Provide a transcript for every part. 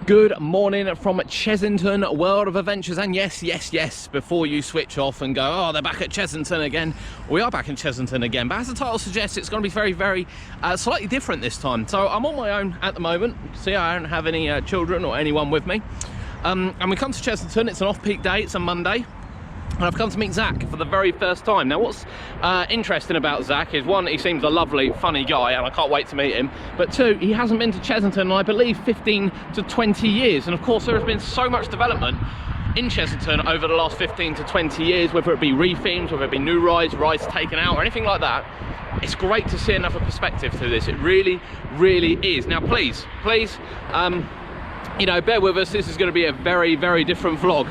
Good morning from Chessington World of Adventures, and yes, before you switch off and go, oh, they're back at Chessington again, we are back in Chessington again, but as the title suggests, it's going to be very, slightly different this time. So I'm on my own at the moment. See, I don't have any children or anyone with me, and we come to Chessington. It's an off-peak day, it's a Monday, and I've come to meet Zak for the very first time. Now what's interesting about Zak is, one, he seems a lovely, funny guy, and I can't wait to meet him, but two, he hasn't been to Chessington in, I believe, 15 to 20 years, and of course there has been so much development in Chessington over the last 15 to 20 years, whether it be rethemes, whether it be new rides taken out, or anything like that. It's great to see another perspective to this. It really is. Now please, you know, bear with us. This is going to be a very different vlog.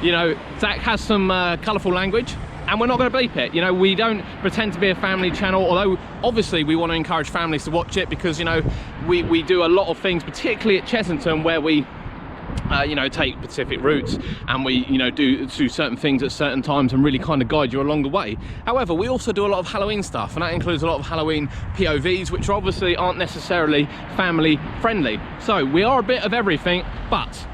You know, Zak has some colourful language, and we're not going to bleep it. You know, we don't pretend to be a family channel, although obviously we want to encourage families to watch it, because, you know, we do a lot of things, particularly at Chessington, where we you know, take specific routes, and we, you know, do certain things at certain times and really kind of guide you along the way. However, we also do a lot of Halloween stuff, and that includes a lot of Halloween POVs, which obviously aren't necessarily family friendly. So we are a bit of everything, but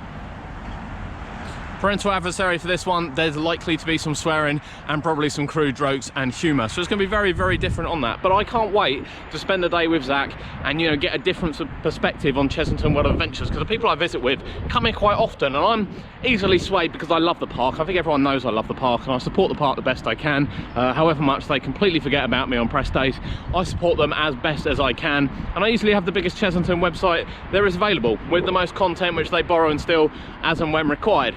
parental advisory for this one, there's likely to be some swearing and probably some crude jokes and humour, so it's going to be very different on that. But I can't wait to spend the day with Zak and, you know, get a different perspective on Chessington World of Adventures, because the people I visit with come here quite often, and I'm easily swayed because I love the park. I think everyone knows I love the park, and I support the park the best I can. However much they completely forget about me on press days, I support them as best as I can, and I easily have the biggest Chessington website there is available, with the most content which they borrow and steal as and when required.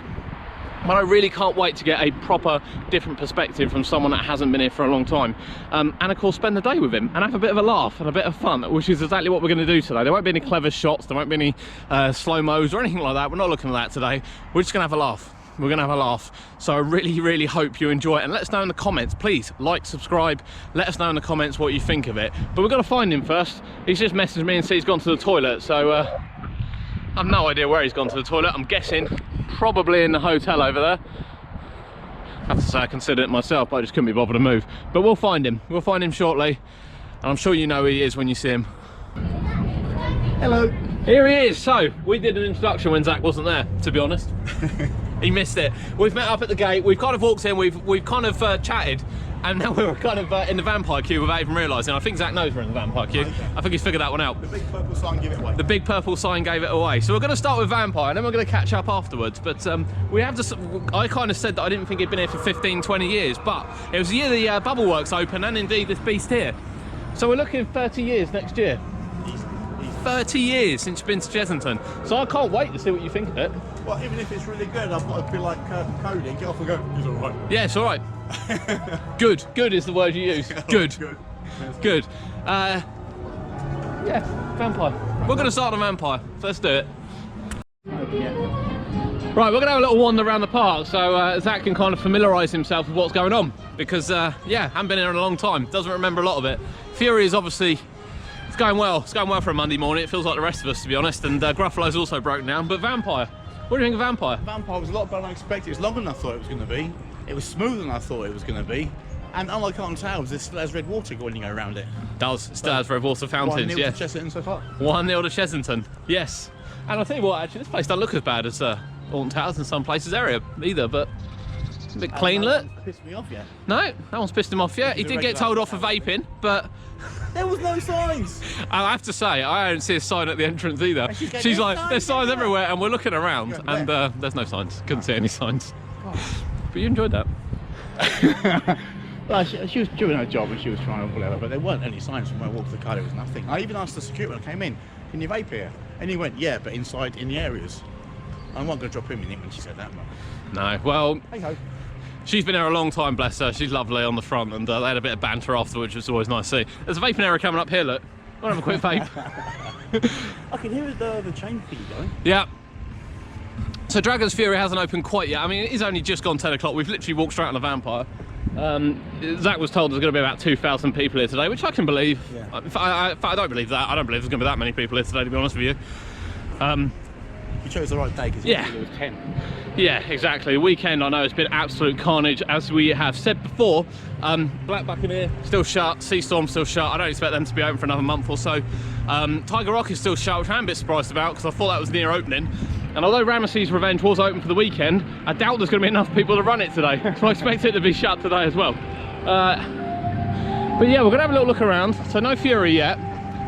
But I really can't wait to get a proper different perspective from someone that hasn't been here for a long time, and of course spend the day with him and have a bit of a laugh and a bit of fun, which is exactly what we're going to do today. There won't be any clever shots, there won't be any slow-mos or anything like that. We're not looking at that today. We're just going to have a laugh. We're going to have a laugh. So I really hope you enjoy it, and let us know in the comments. Please like, subscribe, let us know in the comments what you think of it. But we've got to find him first. He's just messaged me and said he's gone to the toilet, so I have no idea where he's gone to the toilet. I'm guessing probably in the hotel over there. I have to say I considered it myself, but I just couldn't be bothered to move. But we'll find him. We'll find him shortly, and I'm sure you know who he is when you see him. Hello. Here he is. So we did an introduction when Zak wasn't there, to be honest. He missed it. We've met up at the gate. We've kind of walked in. We've kind of chatted, and now we're kind of in the vampire queue without even realising. I think Zak knows we're in the vampire queue. Okay. I think he's figured that one out. The big purple sign gave it away. The big purple sign gave it away. So we're going to start with vampire, and then we're going to catch up afterwards. But we have to. I kind of said that I didn't think he'd been here for 15, 20 years, but it was the year the bubble works opened, and indeed this beast here. So we're looking 30 years next year. 30 years since you've been to Chessington, so I can't wait to see what you think of it. Well, even if it's really good, I've got to be like Cody, get off and go. It's all right. Yeah, it's all right. Good is the word you use. Good. Yeah, vampire. We're going to start on vampire. So let's do it. Right, we're going to have a little wander around the park, so Zak can kind of familiarise himself with what's going on, because yeah, haven't been here in a long time. Doesn't remember a lot of it. Fury is obviously. It's going well. It's going well for a Monday morning. It feels like the rest of us, to be honest. And Gruffalo's also broken down. But Vampire, what do you think of Vampire? Vampire was a lot better than I expected. It was longer than I thought it was going to be. It was smoother than I thought it was going to be. And unlike Alton Towers, this still has red water going around it. It does. It still has red water fountains. 1-0 to Chessington so far. 1-0 to Chessington. Yes. And I'll tell you what, actually, this place doesn't look as bad as Alton Towers in some places area either. But a bit clean look. Pissed me off yet? No, no one's pissed him off yet. He did get told off for vaping, but there was no signs. I have to say, I don't see a sign at the entrance either. She's like, there's signs everywhere, and we're looking around, and there's no signs. Couldn't see any signs. But you enjoyed that. Well, she was doing her job, and she was trying to whatever, but there weren't any signs from where I walked to the car. There was nothing. I even asked the security when I came in, "Can you vape here?" And he went, "Yeah, but inside in the areas." I'm not going to drop him in it when she said that. No, well. Hey ho. She's been here a long time, bless her. She's lovely on the front, and they had a bit of banter afterwards, which was always nice to see. There's a vaping area coming up here, look. Wanna have a quick vape? I can hear the chain thing going. Yeah. So Dragon's Fury hasn't opened quite yet. I mean, it is only just gone 10 o'clock. We've literally walked straight on the Vampire. Zak was told there's going to be about 2,000 people here today, which I can believe. Yeah. I don't believe that. I don't believe there's going to be that many people here today, to be honest with you. You chose the right day, because yeah, it was 10. Yeah, exactly. The weekend, I know, it's been absolute carnage, as we have said before. Black Buccaneer still shut, Sea Storm still shut. I don't expect them to be open for another month or so. Tiger Rock is still shut, which I'm a bit surprised about because I thought that was near opening. And although Ramesses Revenge was open for the weekend, I doubt there's going to be enough people to run it today. So I expect it to be shut today as well. But yeah, we're going to have a little look around. So no Fury yet.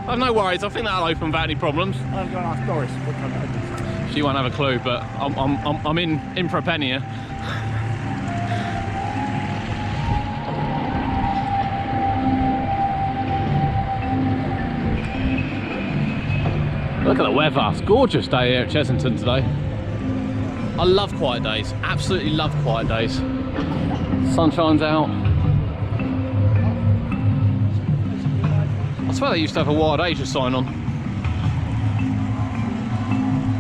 I've no worries. I think that'll open without any problems. I'm going to ask Doris what time it opens. She won't have a clue, but I'm in for a penny here. Look at the weather, it's a gorgeous day here at Chessington today. I love quiet days, absolutely love quiet days. Sun shines out. I swear they used to have a Wild Asia sign on.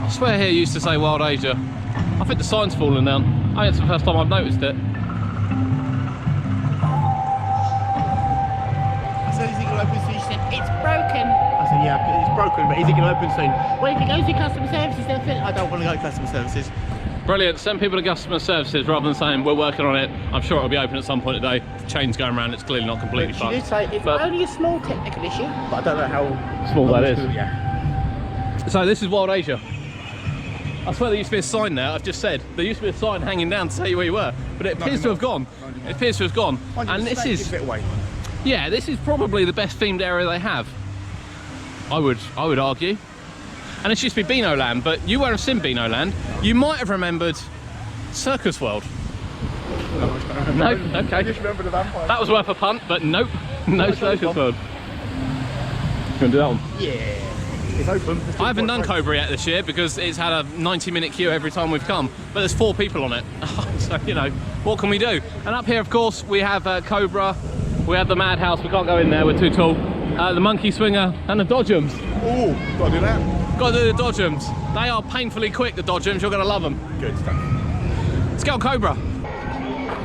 I swear here used to say Wild Asia. I think the sign's fallen down. I think it's the first time I've noticed it. I said, is it going to open soon? She said, it's broken. I said, yeah, it's broken, but is it going to open soon? Well, if it goes to customer services, they'll fit. I don't want to go to customer services. Brilliant, send people to customer services rather than saying we're working on it. I'm sure it'll be open at some point today. The chain's going around, it's clearly not completely She fucked. did say it's only a small technical issue, but I don't know how small that is. Yeah. So this is Wild Asia. I swear there used to be a sign there, I've just said. There used to be a sign hanging down to tell you where you were, but it appears to have gone. It appears to have gone. And this is, yeah, this is probably the best themed area they have. I would argue. And it used to be Beano Land, but you won't have seen Beano Land. You might have remembered Circus World. No, okay. I just remember the vampire. That was worth a punt, but nope, no Circus World. You want to do that one? Yeah, it's open. I haven't done Cobra yet this year because it's had a 90-minute queue every time we've come, but there's 4 people on it. So, you know, what can we do? And up here, of course, we have Cobra, we have the Madhouse, we can't go in there, we're too tall. The Monkey Swinger and the Dodgems. Oh, gotta do that. Gotta do the Dodgems. They are painfully quick, the Dodgems, you're gonna love them. Good stuff. Let's go on Cobra.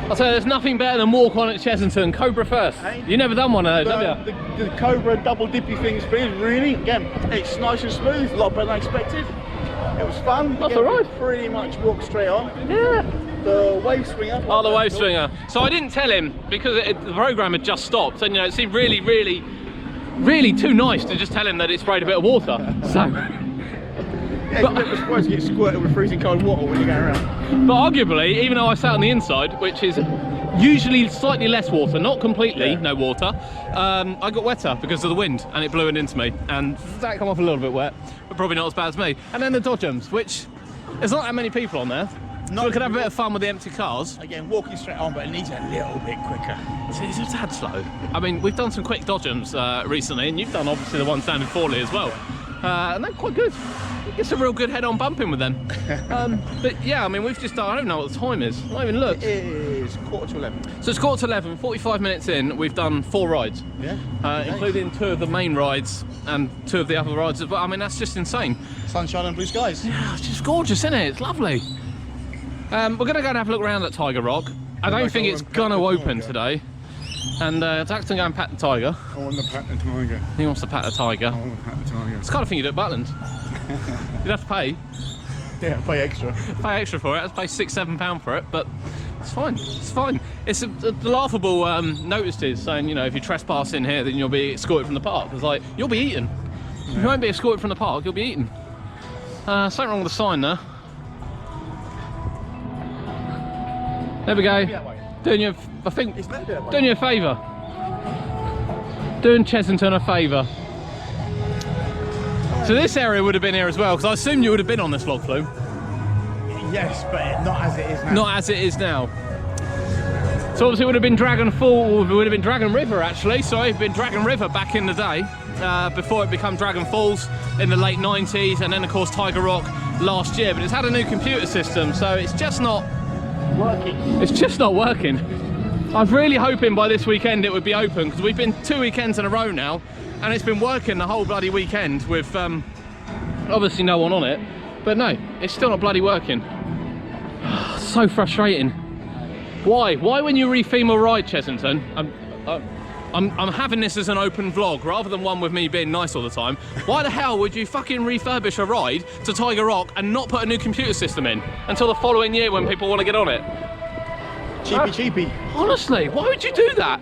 I'll say there's nothing better than walk on at Chessington. Cobra first. Hey, you've never done one of those, have you? The Cobra double dippy thing spins, really, again, it's nice and smooth, a lot better than I expected. It was fun. That's alright. Pretty much walk straight on. Yeah. The wave swinger. Oh, the wave swinger. So I didn't tell him because the program had just stopped, and you know it seemed really too nice to just tell him that it sprayed a bit of water. So. Yeah, but, you're supposed to get squirted with freezing cold water when you go around. But arguably, even though I sat on the inside, which is usually slightly less water, not completely, no water, I got wetter because of the wind and it blew it into me. And that come off a little bit wet, but probably not as bad as me. And then the Dodgems, which there's not that many people on there. So we could have a bit of fun with the empty cars. Again, walking straight on, but it needs a little bit quicker. It's a tad slow. I mean, we've done some quick Dodgems recently, and you've done obviously the one standing Forley as well. And they're quite good. It's a real good head-on bumping with them. But yeah, I mean, we've just done, I don't know what the time is. I haven't even looked. It is 11:15. So it's 11:15, 45 minutes in, we've done 4 rides. Yeah. Including 2 of the main rides and 2 of the other rides. But I mean, that's just insane. Sunshine and blue skies. Yeah, it's just gorgeous, isn't it? It's lovely. We're going to go and have a look around at Tiger Rock. I don't think it's going to open today. And Zaks can go and pat the tiger. I want to pat the tiger. He wants to pat the tiger. I want to pat the tiger. It's the kind of thing you do at Butland. You'd have to pay. Yeah, pay extra. Pay extra for it. I'd pay £6–7 for it, but it's fine. It's fine. It's the laughable notice is saying, you know, if you trespass in here, then you'll be escorted from the park. It's like, you'll be eaten. Yeah. You won't be escorted from the park, you'll be eaten. Something wrong with the sign there. There we go. Doing you, I think, doing you a favour. Doing Chessington a favour. So this area would have been here as well, because I assumed you would have been on this log flume. Yes, but not as it is now. Not as it is now. So obviously it would have been Dragon Fall, it would have been Dragon River actually, sorry, it'd been Dragon River back in the day, before it became Dragon Falls in the late 90s, and then of course Tiger Rock last year, but it's had a new computer system, so it's just not working. It's just not working. I was really hoping by this weekend it would be open, because we've been 2 weekends in a row now, and it's been working the whole bloody weekend with obviously no one on it, but no, it's still not bloody working. So frustrating. Why when you re-theme a ride, Chessington? I'm having this as an open vlog rather than one with me being nice all the time. Why the hell would you fucking refurbish a ride to Tiger Rock and not put a new computer system in until the following year when people want to get on it? Cheapy. Honestly, why would you do that?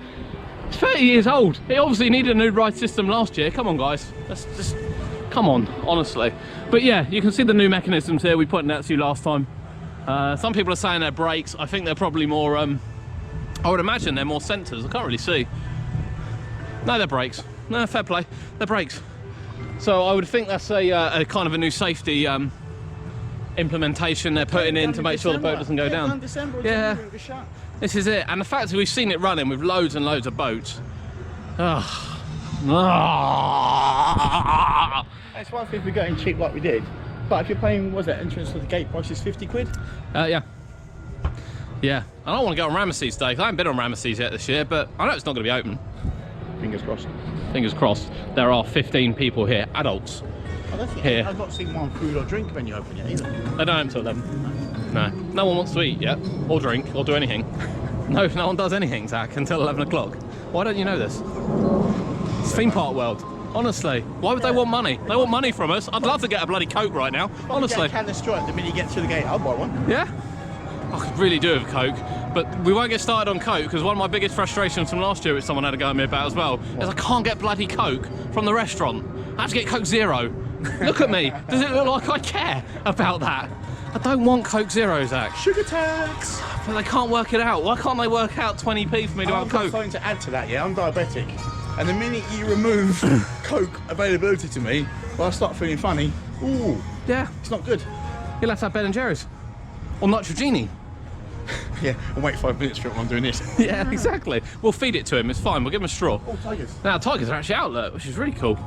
It's 30 years old. It obviously needed a new ride system last year. Come on, guys. Let's just come on, honestly. But yeah, you can see the new mechanisms here. We pointed out to you last time. Some people are saying they're brakes. I think they're probably more. I would imagine they're more sensors. I can't really see. No, they're brakes. No, fair play. They're brakes. So I would think that's a kind of a new safety implementation they're putting in to make sure the boat doesn't go down. Yeah. This is it, and the fact that we've seen it running with loads and loads of boats. That's why I think we're getting cheap like we did. But if you're paying, was it entrance to the gate price is 50 quid? Yeah. Yeah. I don't want to go on Ramesses Day, because I haven't been on Ramesses yet this year, but I know it's not going to be open. Fingers crossed. Fingers crossed. There are 15 people here, adults. Here. I've not seen one food or drink menu open yet either. They don't open until 11. No. No one wants to eat yet, or drink, or do anything. No one does anything, Zach, until 11 o'clock. Why don't you know this? It's theme park world. Honestly, why would they want money? They want money from us. I'd love to get a bloody Coke right now. Honestly. Get a can of Sprite the minute you get to the gate, I'll buy one. Yeah? I could really do with Coke, but we won't get started on Coke because one of my biggest frustrations from last year, which someone had to go at me about as well, is I can't get bloody Coke from the restaurant. I have to get Coke Zero. Look at me. Does it look like I care about that? I don't want Coke Zero, Zach. Sugar tax! But they can't work it out. Why can't they work out 20p for me to have I've got Coke? something to add to that, yeah? I'm diabetic. And the minute you remove Coke availability to me, well, I start feeling funny. Ooh. Yeah. It's not good. You'll have to have Ben and Jerry's. Or Nitrogeni. Yeah, I'll wait 5 minutes for it while I'm doing this. Yeah, exactly. We'll feed it to him, it's fine. We'll give him a straw. Oh, tigers. Now, tigers are actually outlet, which is really cool.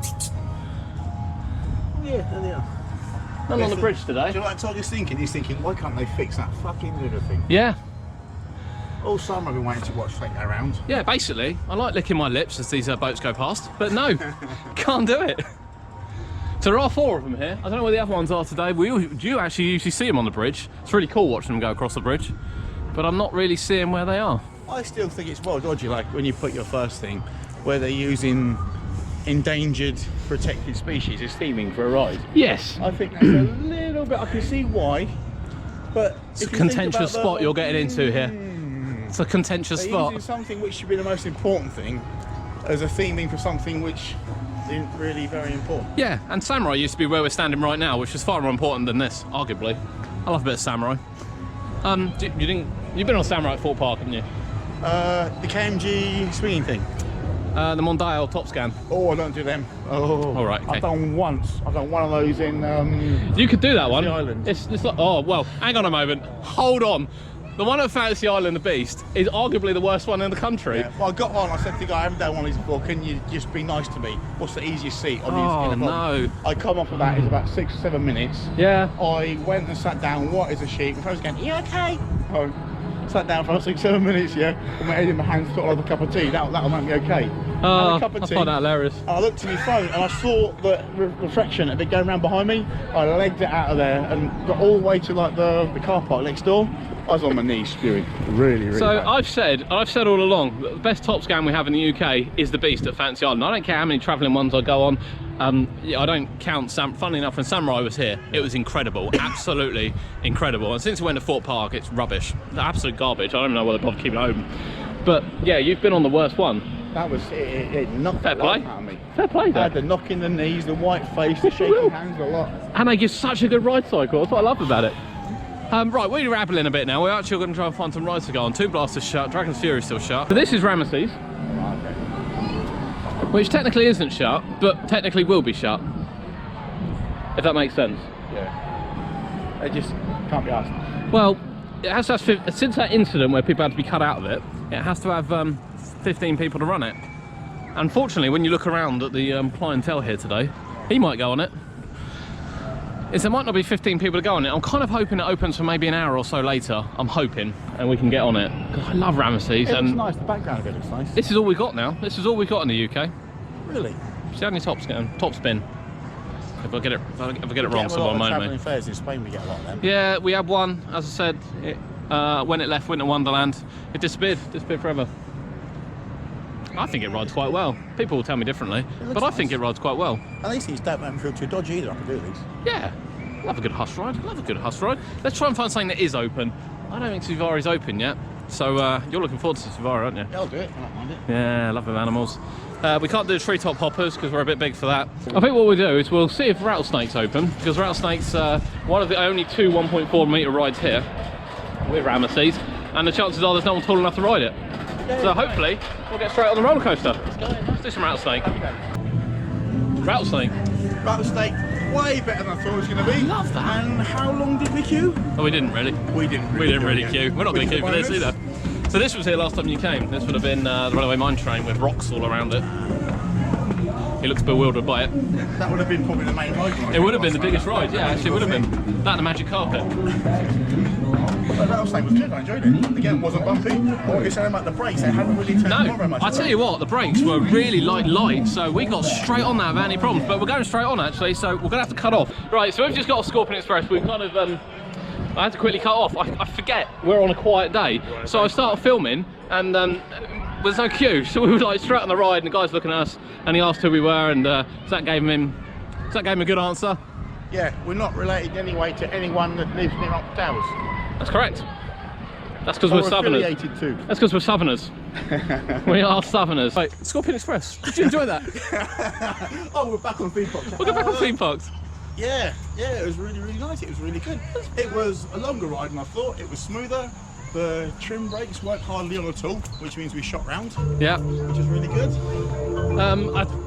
Yeah, there they are. None on the bridge today. Do you know what Tiger's thinking? He's thinking, why can't they fix that fucking little thing? Yeah. All summer I've been waiting to watch Fake Go Around. Yeah, basically, I like licking my lips as these boats go past, but no, can't do it. So there are 4 of them here. I don't know where the other ones are today. We do actually usually see them on the bridge. It's really cool watching them go across the bridge, but I'm not really seeing where they are. I still think it's well dodgy, like when you put your first thing, where they're using endangered, protected species as theming for a ride. Yes. I think that's a little bit, I can see why, but It's a contentious spot you're getting into here. It's a contentious spot. Using something which should be the most important thing as a theming for something which isn't really very important. Yeah, and Samurai used to be where we're standing right now, which is far more important than this, arguably. I love a bit of Samurai. You've been on Samurai at Fort Park, haven't you? The KMG swinging thing. The Mondial top scan. Oh, I don't do them. Oh, all right. Okay. I've done one of those in. You could do that one. The island. It's like, oh well. Hang on a moment. Hold on. The one at Fantasy Island, the Beast, is arguably the worst one in the country. Yeah. Well, I got on. I said to the guy, I haven't done one of these before. Can you just be nice to me? What's the easiest seat? Oh no. I come off of that. It's about 6 or 7 minutes. Yeah. I went and sat down. What is a sheep? And I was going, you okay? Oh, sat down for 6 or 7 minutes. Yeah. With my head in my hands, got like a cup of tea. That'll make me okay. Oh, a cup of I tea. find that hilarious. And I looked at my phone and I saw the reflection of it going around behind me. I legged it out of there and got all the way to like the car park next door. I was on my knees spewing. Really So bad. I've said all along, the best top scan we have in the UK is the Beast at Fantasy Island. I don't care how many travelling ones I go on. I don't count funnily enough, when Samurai was here, it was incredible, absolutely incredible. And since we went to Fort Park, it's rubbish, absolute garbage. I don't even know why they bother keeping it open. But yeah, you've been on the worst one. That was it knocked Fair the play. life out of me. Fair play, I had though. the knock in the knees, the white face, the shaking hands, a lot. And they give such a good ride cycle. That's what I love about it. Right, we're rabbling a bit now. We're actually going to try and find some rides to go on. Two Blasters shut, Dragon's Fury still shut. So this is Ramesses, which technically isn't shut, but technically will be shut. If that makes sense. Yeah. They just can't be asked. Well, it has to have, since that incident where people had to be cut out of it, it has to have 15 people to run it. Unfortunately, when you look around at the clientele here today, he might go on it. There might not be 15 people to go on it. I'm kind of hoping it opens for maybe an hour or so later. I'm hoping, and we can get on it. Because I love Ramesses. It looks nice, the background of it looks nice. This is all we got now. This is all we got in the UK. Really? It's the only top spin. If I get it wrong, someone might travelling me. fairs in Spain, we get a lot of them. Yeah, we had one. As I said, when it left Winter Wonderland, it disappeared forever. I think it rides quite well. People will tell me differently, but I think it rides quite well. And these things don't make me feel too dodgy either. I can do these. Yeah, love a good hush ride. Love a good hush ride. Let's try and find something that is open. I don't think Suvari's open yet. So you're looking forward to Safari, aren't you? Yeah, I'll do it. I don't mind it. Yeah, I love them animals. We can't do treetop hoppers because we're a bit big for that. I think what we'll do is we'll see if rattlesnake's open, because rattlesnake's one of the only two 1.4 metre rides here with Ramesses, and the chances are there's no one tall enough to ride it. So hopefully we'll get straight on the roller coaster. Let's do some rattlesnake. Rattlesnake. Rattlesnake, way better than I thought it was going to be. Love that. And how long did we queue? Oh, we didn't really. We didn't really queue. We're not going to queue for this either. So this was here last time you came. This would have been the runaway mine train with rocks all around it. He looks bewildered by it. That would have been probably the main ride. It would have been the biggest ride, yeah, actually it would have been. That and the magic carpet. But rattlesnake was good, I enjoyed it. Again, it wasn't bumpy. What you're saying about the brakes, they hadn't really turned on very much. I tell you what, the brakes were really light, so we got straight on that without any problems. But we're going straight on actually, so we're going to have to cut off. Right, so we've just got off Scorpion Express. We kind of, I had to quickly cut off. I forget we're on a quiet day, so I started filming and there's no queue. So we were like straight on the ride, and the guy's looking at us, and he asked who we were, and Zak gave him a good answer. Yeah, we're not related anyway to anyone that lives near Alton Towers. That's correct. That's because we're Southerners. Affiliated too. That's because we're Southerners. We are Southerners. Right, Scorpion Express. Did you enjoy that? Oh, we're back on theme parks. We'll get back on theme parks. Yeah, it was really nice. It was really good. It was a longer ride than I thought. It was smoother. The trim brakes weren't hardly on at all, which means we shot round. Yeah. Which is really good.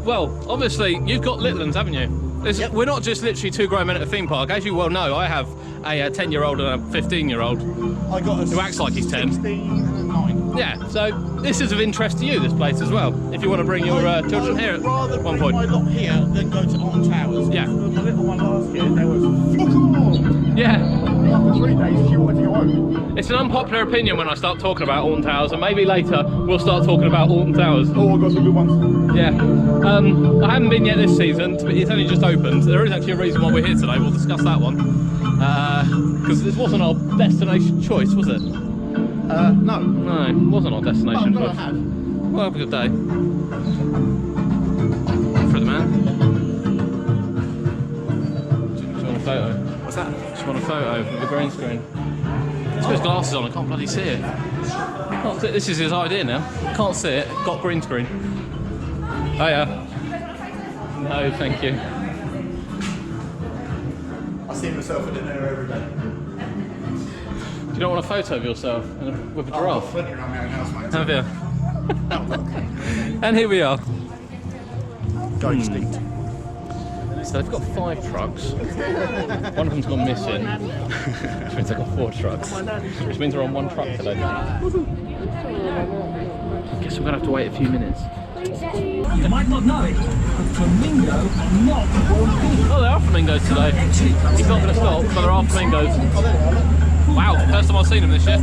Well, obviously, you've got Litlands, haven't you? Yep. We're not just literally two grown men at a theme park. As you well know, I have a 10-year-old and a 15-year-old. I got a who acts like he's 10. 16 and 9. Yeah, so this is of interest to you, this place as well. If you want to bring your children here at one point. I'd rather bring my lot here than go to Alton Towers. Yeah. My little one last year, there was fuck all. Yeah. After 3 days, she wanted to go home. It's an unpopular opinion when I start talking about Alton Towers, and maybe later we'll start talking about Alton Towers. Oh, I got some good ones. Yeah. I haven't been yet this season, but it's only just opened. There is actually a reason why we're here today. We'll discuss that one. Because this wasn't our destination choice, was it? No. No, it wasn't our destination choice. I have. Well, have a good day. For the man. Do you want a photo? What's that? Just want a photo of the green screen. He's got his glasses on, I can't bloody see it. Can't see it. This is his idea now. Can't see it, got green screen. Oh yeah. No, thank you. I see myself in the mirror every day. You don't want a photo of yourself with a giraffe? I've got plenty around my own house, mate. Have you? And here we are. Ghosting. So they've got 5 trucks. One of them's gone missing, which means they've got 4 trucks, which means we're on 1 truck today. I guess we're gonna have to wait a few minutes. You might not know it, but flamingo are not wild people. Oh, there are flamingos today. He's not going to stop, but there are flamingos. Wow, first time I've seen them this year.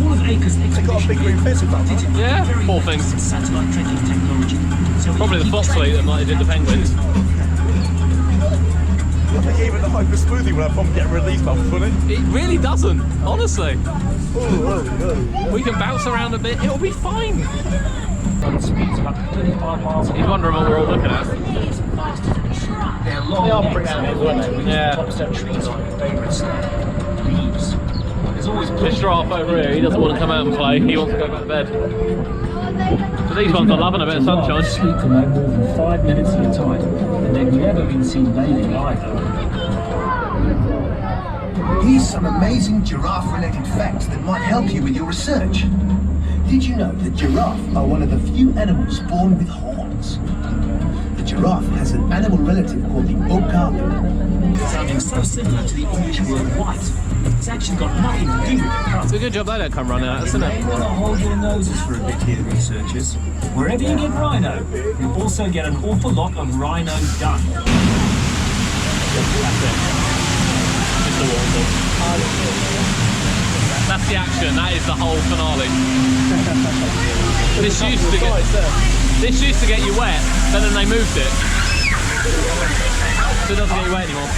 All of Acres They got a big green fence with that. Yeah, poor things. Satellite tracking technology. So Probably the fox will eat them like they did the penguins. I think even the hyper smoothie will have problem getting rid of these bumps, wouldn't it? It really doesn't, honestly. Oh. We can bounce around a bit, it'll be fine. speeds about 35 miles an He's hour. wondering what we're all looking at. They're long They are necks pretty and animals, aren't they? with Yeah. tops of trees on your favourites. Leaves. There's always This giraffe over here, he doesn't want to come out and play, he wants to go back to bed. So these ones are loving a bit of sunshine. Sleep for no more than 5 minutes at a time, and they've never been seen bathing either. Here's some amazing giraffe-related facts that might help you with your research. Did you know that giraffes are one of the few animals born with horns? The giraffe has an animal relative called the ocarlid. Sounding so similar to the English word white, it's actually got nothing to do with the colour. It's a good job they don't come running at us, isn't You may it? want to hold your noses for a bit here, researchers. Wherever you get rhino, you also get an awful lot of rhino dung. That's the action, that is the whole finale. This used to get you wet, then they moved it. So it doesn't get you wet anymore.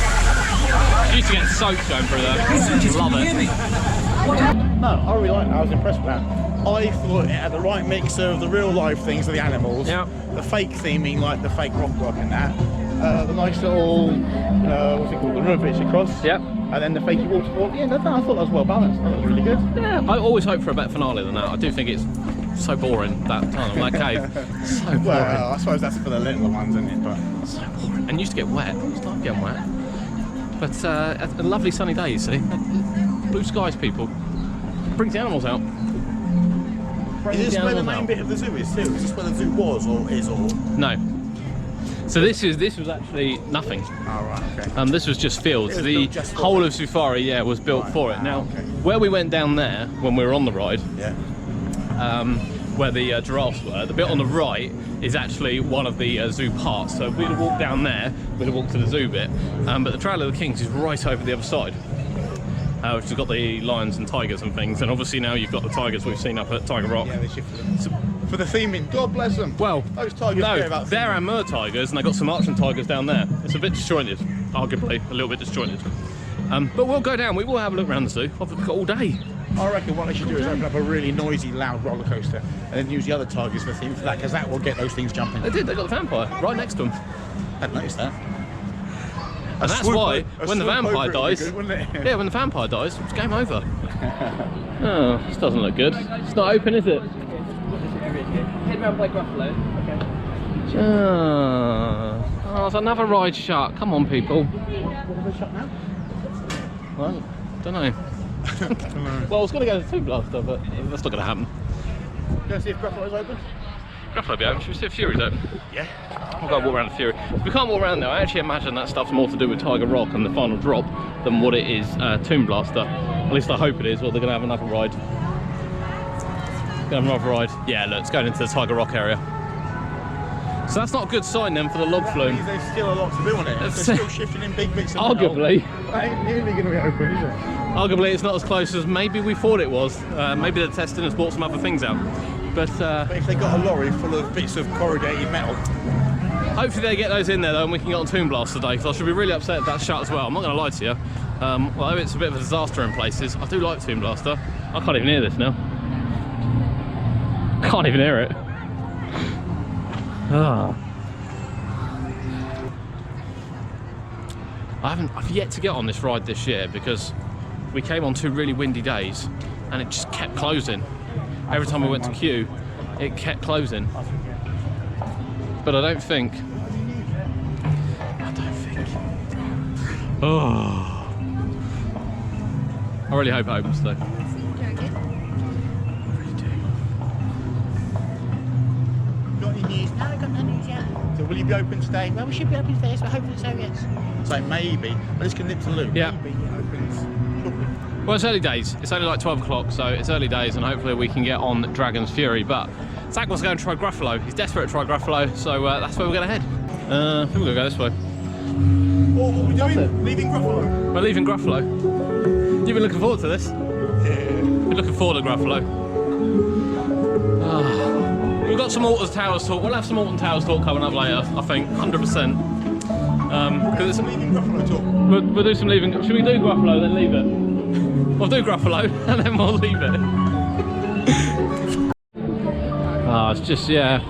It used to get soaked going through there. Researchers, Love can you hear it. me? No, I really liked it. I was impressed with that. I thought it had the right mix of the real life things of the animals, Yeah. the fake theming like the fake rock work and that, the nice little, what's it called, the river bits across. Yep. And then the fakey waterfall at the end. I thought that was well balanced. That was really good. Yeah, I always hope for a better finale than that. I do think it's so boring, that tunnel, that cave. So boring. Well, I suppose that's for the littler ones, isn't it? But So boring. And used to get wet. It's not getting wet. But a lovely sunny day, you see. Blue skies, people. Brings the animals out. is this where the main bit of the zoo is too? Is this where the zoo was or is or? No. So this was actually nothing. Oh right, okay. This was just fields. It was The built just for whole it. of Safari, yeah, was built Right. for it. Now, Okay. where we went down there when we were on the ride, Yeah. where the giraffes were, the bit on the right is actually one of the zoo parts. So if we'd have walked down there, we'd have walked to the zoo bit. But the Trail of the Kings is right over the other side, which has got the lions and tigers and things. And obviously now you've got the tigers we've seen up at Tiger Rock. Yeah, they shifted them. For the theming, God bless them. Well, those tigers care no, about they're Amur tigers, and they got some Archon tigers down there. It's a bit disjointed, arguably, a little bit disjointed. But we'll go down, we will have a look around the zoo. I've got all day. I reckon what they should do is open up a really noisy, loud roller coaster and then use the other tigers for theme for that, because that will get those things jumping. They did, they got the vampire right next to them. I hadn't noticed that. And that's why, when the vampire dies, yeah, when the vampire dies, it's game over. Oh, this doesn't look good. It's not open, is it? Head round by Gruffalo. Okay. Oh, there's another ride shut. Come on, people. Well, don't know. Well, I was going to go to the Tomb Blaster, but that's not going to happen. Go and see if Gruffalo's open? Gruffalo will be open. Should we see if Fury's open? Yeah. We'll go walk around the Fury. If we can't walk around there, I actually imagine that stuff's more to do with Tiger Rock and the final drop than what it is Tomb Blaster. At least I hope it is, or they're going to have another ride. Gonna have another ride. Yeah, look, it's going into the Tiger Rock area. So that's not a good sign then for the log That flume. means there's still a lot to do on it. They're still shifting in big bits of Arguably. metal. That ain't nearly going to be open, is it? Arguably it's not as close as maybe we thought it was. Maybe the testing has brought some other things out. But But if they got a lorry full of bits of corrugated metal, hopefully they get those in there though and we can get on Tomb Blast today, because I should be really upset if that's shut as well. I'm not going to lie to you. Although it's a bit of a disaster in places, I do like Tomb Blaster. I can't even hear this now. Can't even hear it. Ah. I've yet to get on this ride this year because we came on 2 really windy days and it just kept closing. Every time we went to queue, it kept closing. But I don't think. Oh. I really hope it opens today. got any news? No, I've got no news yet. So will you be open today? Well, we should be open today, so hopefully so, yes. So maybe, but this can nip to loop. Yeah. Maybe it opens shortly. Well, it's early days. It's only like 12 o'clock, so it's early days, and hopefully we can get on Dragon's Fury. But Zach wants to go and try Gruffalo. He's desperate to try Gruffalo, so that's where we're going to head. I think we're going to go this way. What are we doing? Leaving Gruffalo? We're leaving Gruffalo. You've been looking forward to this? Yeah. Been looking forward to Gruffalo. We've got some Alton Towers talk. We'll have some Alton Towers talk coming up later, I think, 100%. Because it's Leaving Gruffalo talk. we'll do some leaving. Should we do Gruffalo then leave it? We'll do Gruffalo and then we'll leave it. It's just, yeah,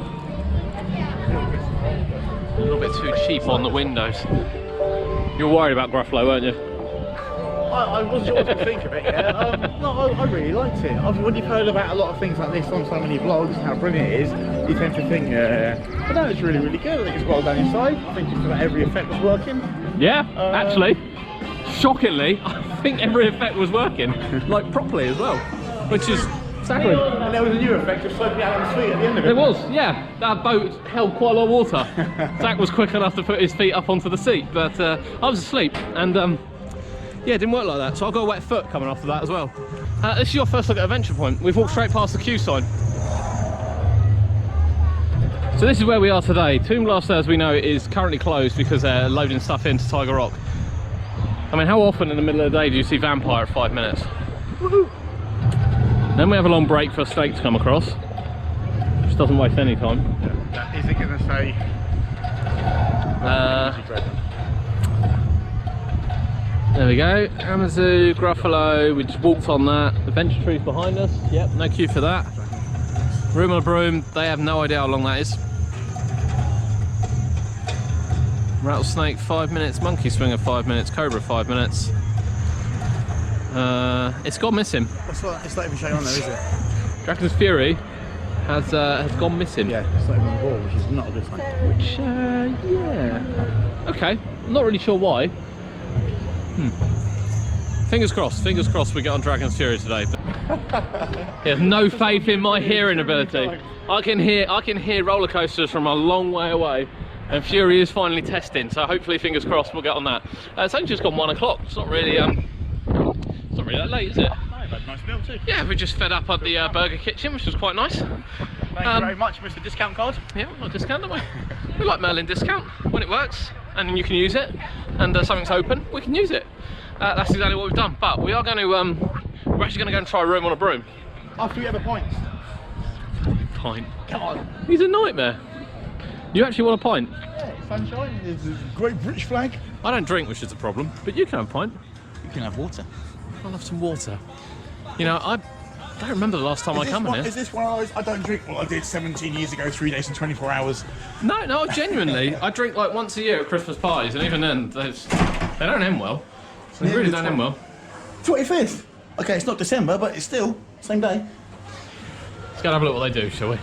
a little bit too cheap on the windows. You were worried about Gruffalo, weren't you? I wasn't sure what to think of it, yeah. No, I really liked it. When you've heard about a lot of things like this on so many vlogs and how brilliant it is, you tend to think, but no, it's really, really good. I think it's well done inside. I think just about every effect was working. Yeah, actually, shockingly, I think every effect was working, like properly as well, which is staggering. And there was a new effect of sloping out on the street at the end of it. There was, yeah. That boat held quite a lot of water. Zach was quick enough to put his feet up onto the seat, but I was asleep, and yeah, it didn't work like that. So I've got a wet foot coming after that as well. This is your first look at Adventure Point. We've walked straight past the queue sign. So this is where we are today. Tomb Blaster, as we know, is currently closed because they're loading stuff into Tiger Rock. I mean, how often in the middle of the day do you see Vampire at 5 minutes? Woohoo! Then we have a long break for a snake to come across, which doesn't waste any time. Is it going to say? There we go, Amazu, Gruffalo, we just walked on that. Adventure tree's behind us, yep, no queue for that. Room on a Broom, they have no idea how long that is. Rattlesnake 5 minutes, monkey swinger 5 minutes, cobra 5 minutes. It's gone missing. It's not even showing on there, is it? Dragon's Fury has gone missing. Yeah, it's not even on the ball, which is not a good sign. Which, yeah. Okay, I'm not really sure why. Fingers crossed we get on Dragon's Fury today. He has no faith in my hearing ability. I can hear roller coasters from a long way away, and Fury is finally testing, so hopefully, fingers crossed, we'll get on that. It's only just gone 1 o'clock. It's not really that late, is it? No, that's a nice meal too. Yeah, we just fed up at the Burger Kitchen, which was quite nice. Thank you very much, Mr. Discount Card. Yeah, we like discount, don't we? We like Merlin discount when it works, and you can use it, and something's open, we can use it. That's exactly what we've done. But we are going to, we're actually going to go and try Room on a Broom. After we have a pint. Pint. Come on. He's a nightmare. You actually want a pint? Yeah, sunshine. There's a great British flag. I don't drink, which is a problem, but you can have a pint. You can have water. I'll have some water. You know, I don't remember the last time I come in here. Is this one of those, I don't drink what I did 17 years ago, 3 days and 24 hours? No, genuinely. I drink like once a year at Christmas parties, and even then, they don't end well. They really don't end well. 25th. Okay, it's not December, but it's still same day. Let's go and have a look what they do, shall we?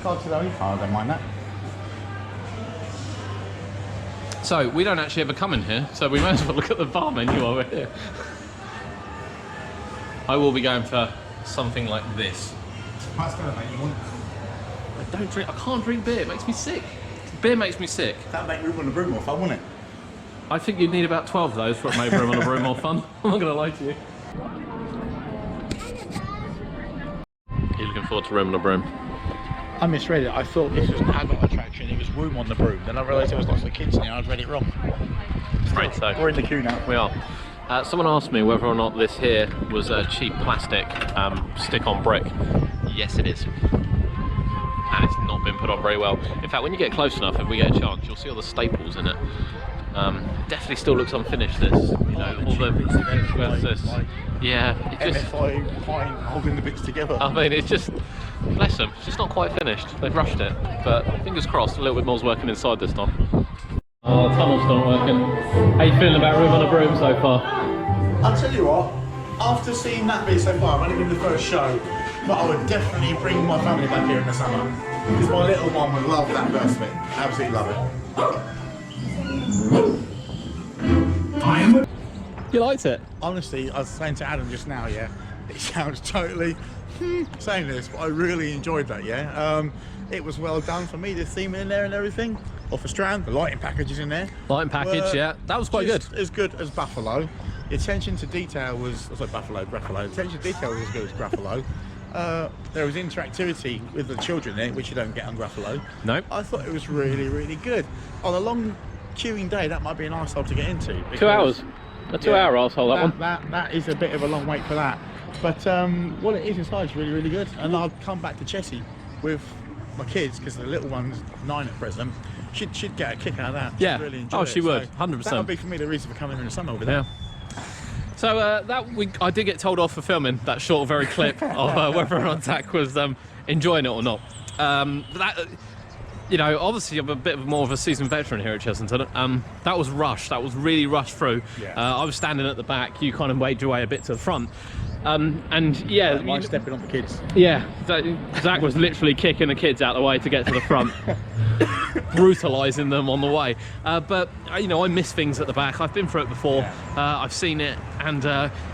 Card to the only card, I don't mind that. So, we don't actually ever come in here, so we may as well look at the bar menu while we're here. I will be going for something like this. That's gonna make you want. I can't drink beer, it makes me sick. Beer makes me sick. That'd make Room on the Broom more fun, wouldn't it? I think you'd need about 12 of those for it made Room on a Broom more fun. I'm not going to lie to you. You're looking forward to Room on a Broom? I misread it. I thought this was an adult attraction. It was Room on the Broom. Then I realised there was lots of kids in there. I'd read it wrong. Right, so We're in the queue now. we are. Someone asked me whether or not this here was a cheap plastic stick-on brick. Yes, it is. And it's not been put on very well. In fact, when you get close enough, if we get a chance, you'll see all the staples in it. Definitely still looks unfinished. This, you know, all the where's this? Yeah, it just MFI pine holding the bits together. I mean, it's just, bless them, it's just not quite finished. They've rushed it, but fingers crossed, a little bit more's working inside this time. Oh, the tunnel's not working. How you feeling about Room on a Broom so far? I'll tell you what, after seeing that bit so far, I've only been the first show, but I would definitely bring my family back here in the summer. Because my little one would love that burst bit. Absolutely love it. You liked it? Honestly, I was saying to Adam just now, yeah, it sounds totally saying this, but I really enjoyed that, yeah. It was well done for me, the theme in there and everything. Off a Strand, the lighting package is in there. Lighting package, yeah. That was quite good. As good as Buffalo. The attention to detail was, Buffalo. The attention to detail was as good as Gruffalo. There was interactivity with the children there, which you don't get on Gruffalo. Nope. I thought it was really, really good. On a long queuing day, that might be a nice hole to get into. 2 hours. A 2 hour arsehole, that one. That is a bit of a long wait for that. But what it is inside is really, really good. And I'll come back to Chessie with my kids, because the little one's 9 at present. She'd get a kick out of that. Yeah. She'd really enjoy Oh, she it. would, So 100%. That would be for me the reason for coming in the summer with that. Yeah. So I did get told off for filming that short, very clip of whether or not Zak was enjoying it or not. You know, obviously I'm a bit more of a seasoned veteran here at Chessington. That was rushed. That was really rushed through. Yeah. I was standing at the back. You kind of made your way a bit to the front. And yeah, Like stepping on the kids. yeah, Zak was literally kicking the kids out of the way to get to the front, brutalising them on the way. But you know, I miss things at the back. I've been through it before. Yeah. I've seen it, and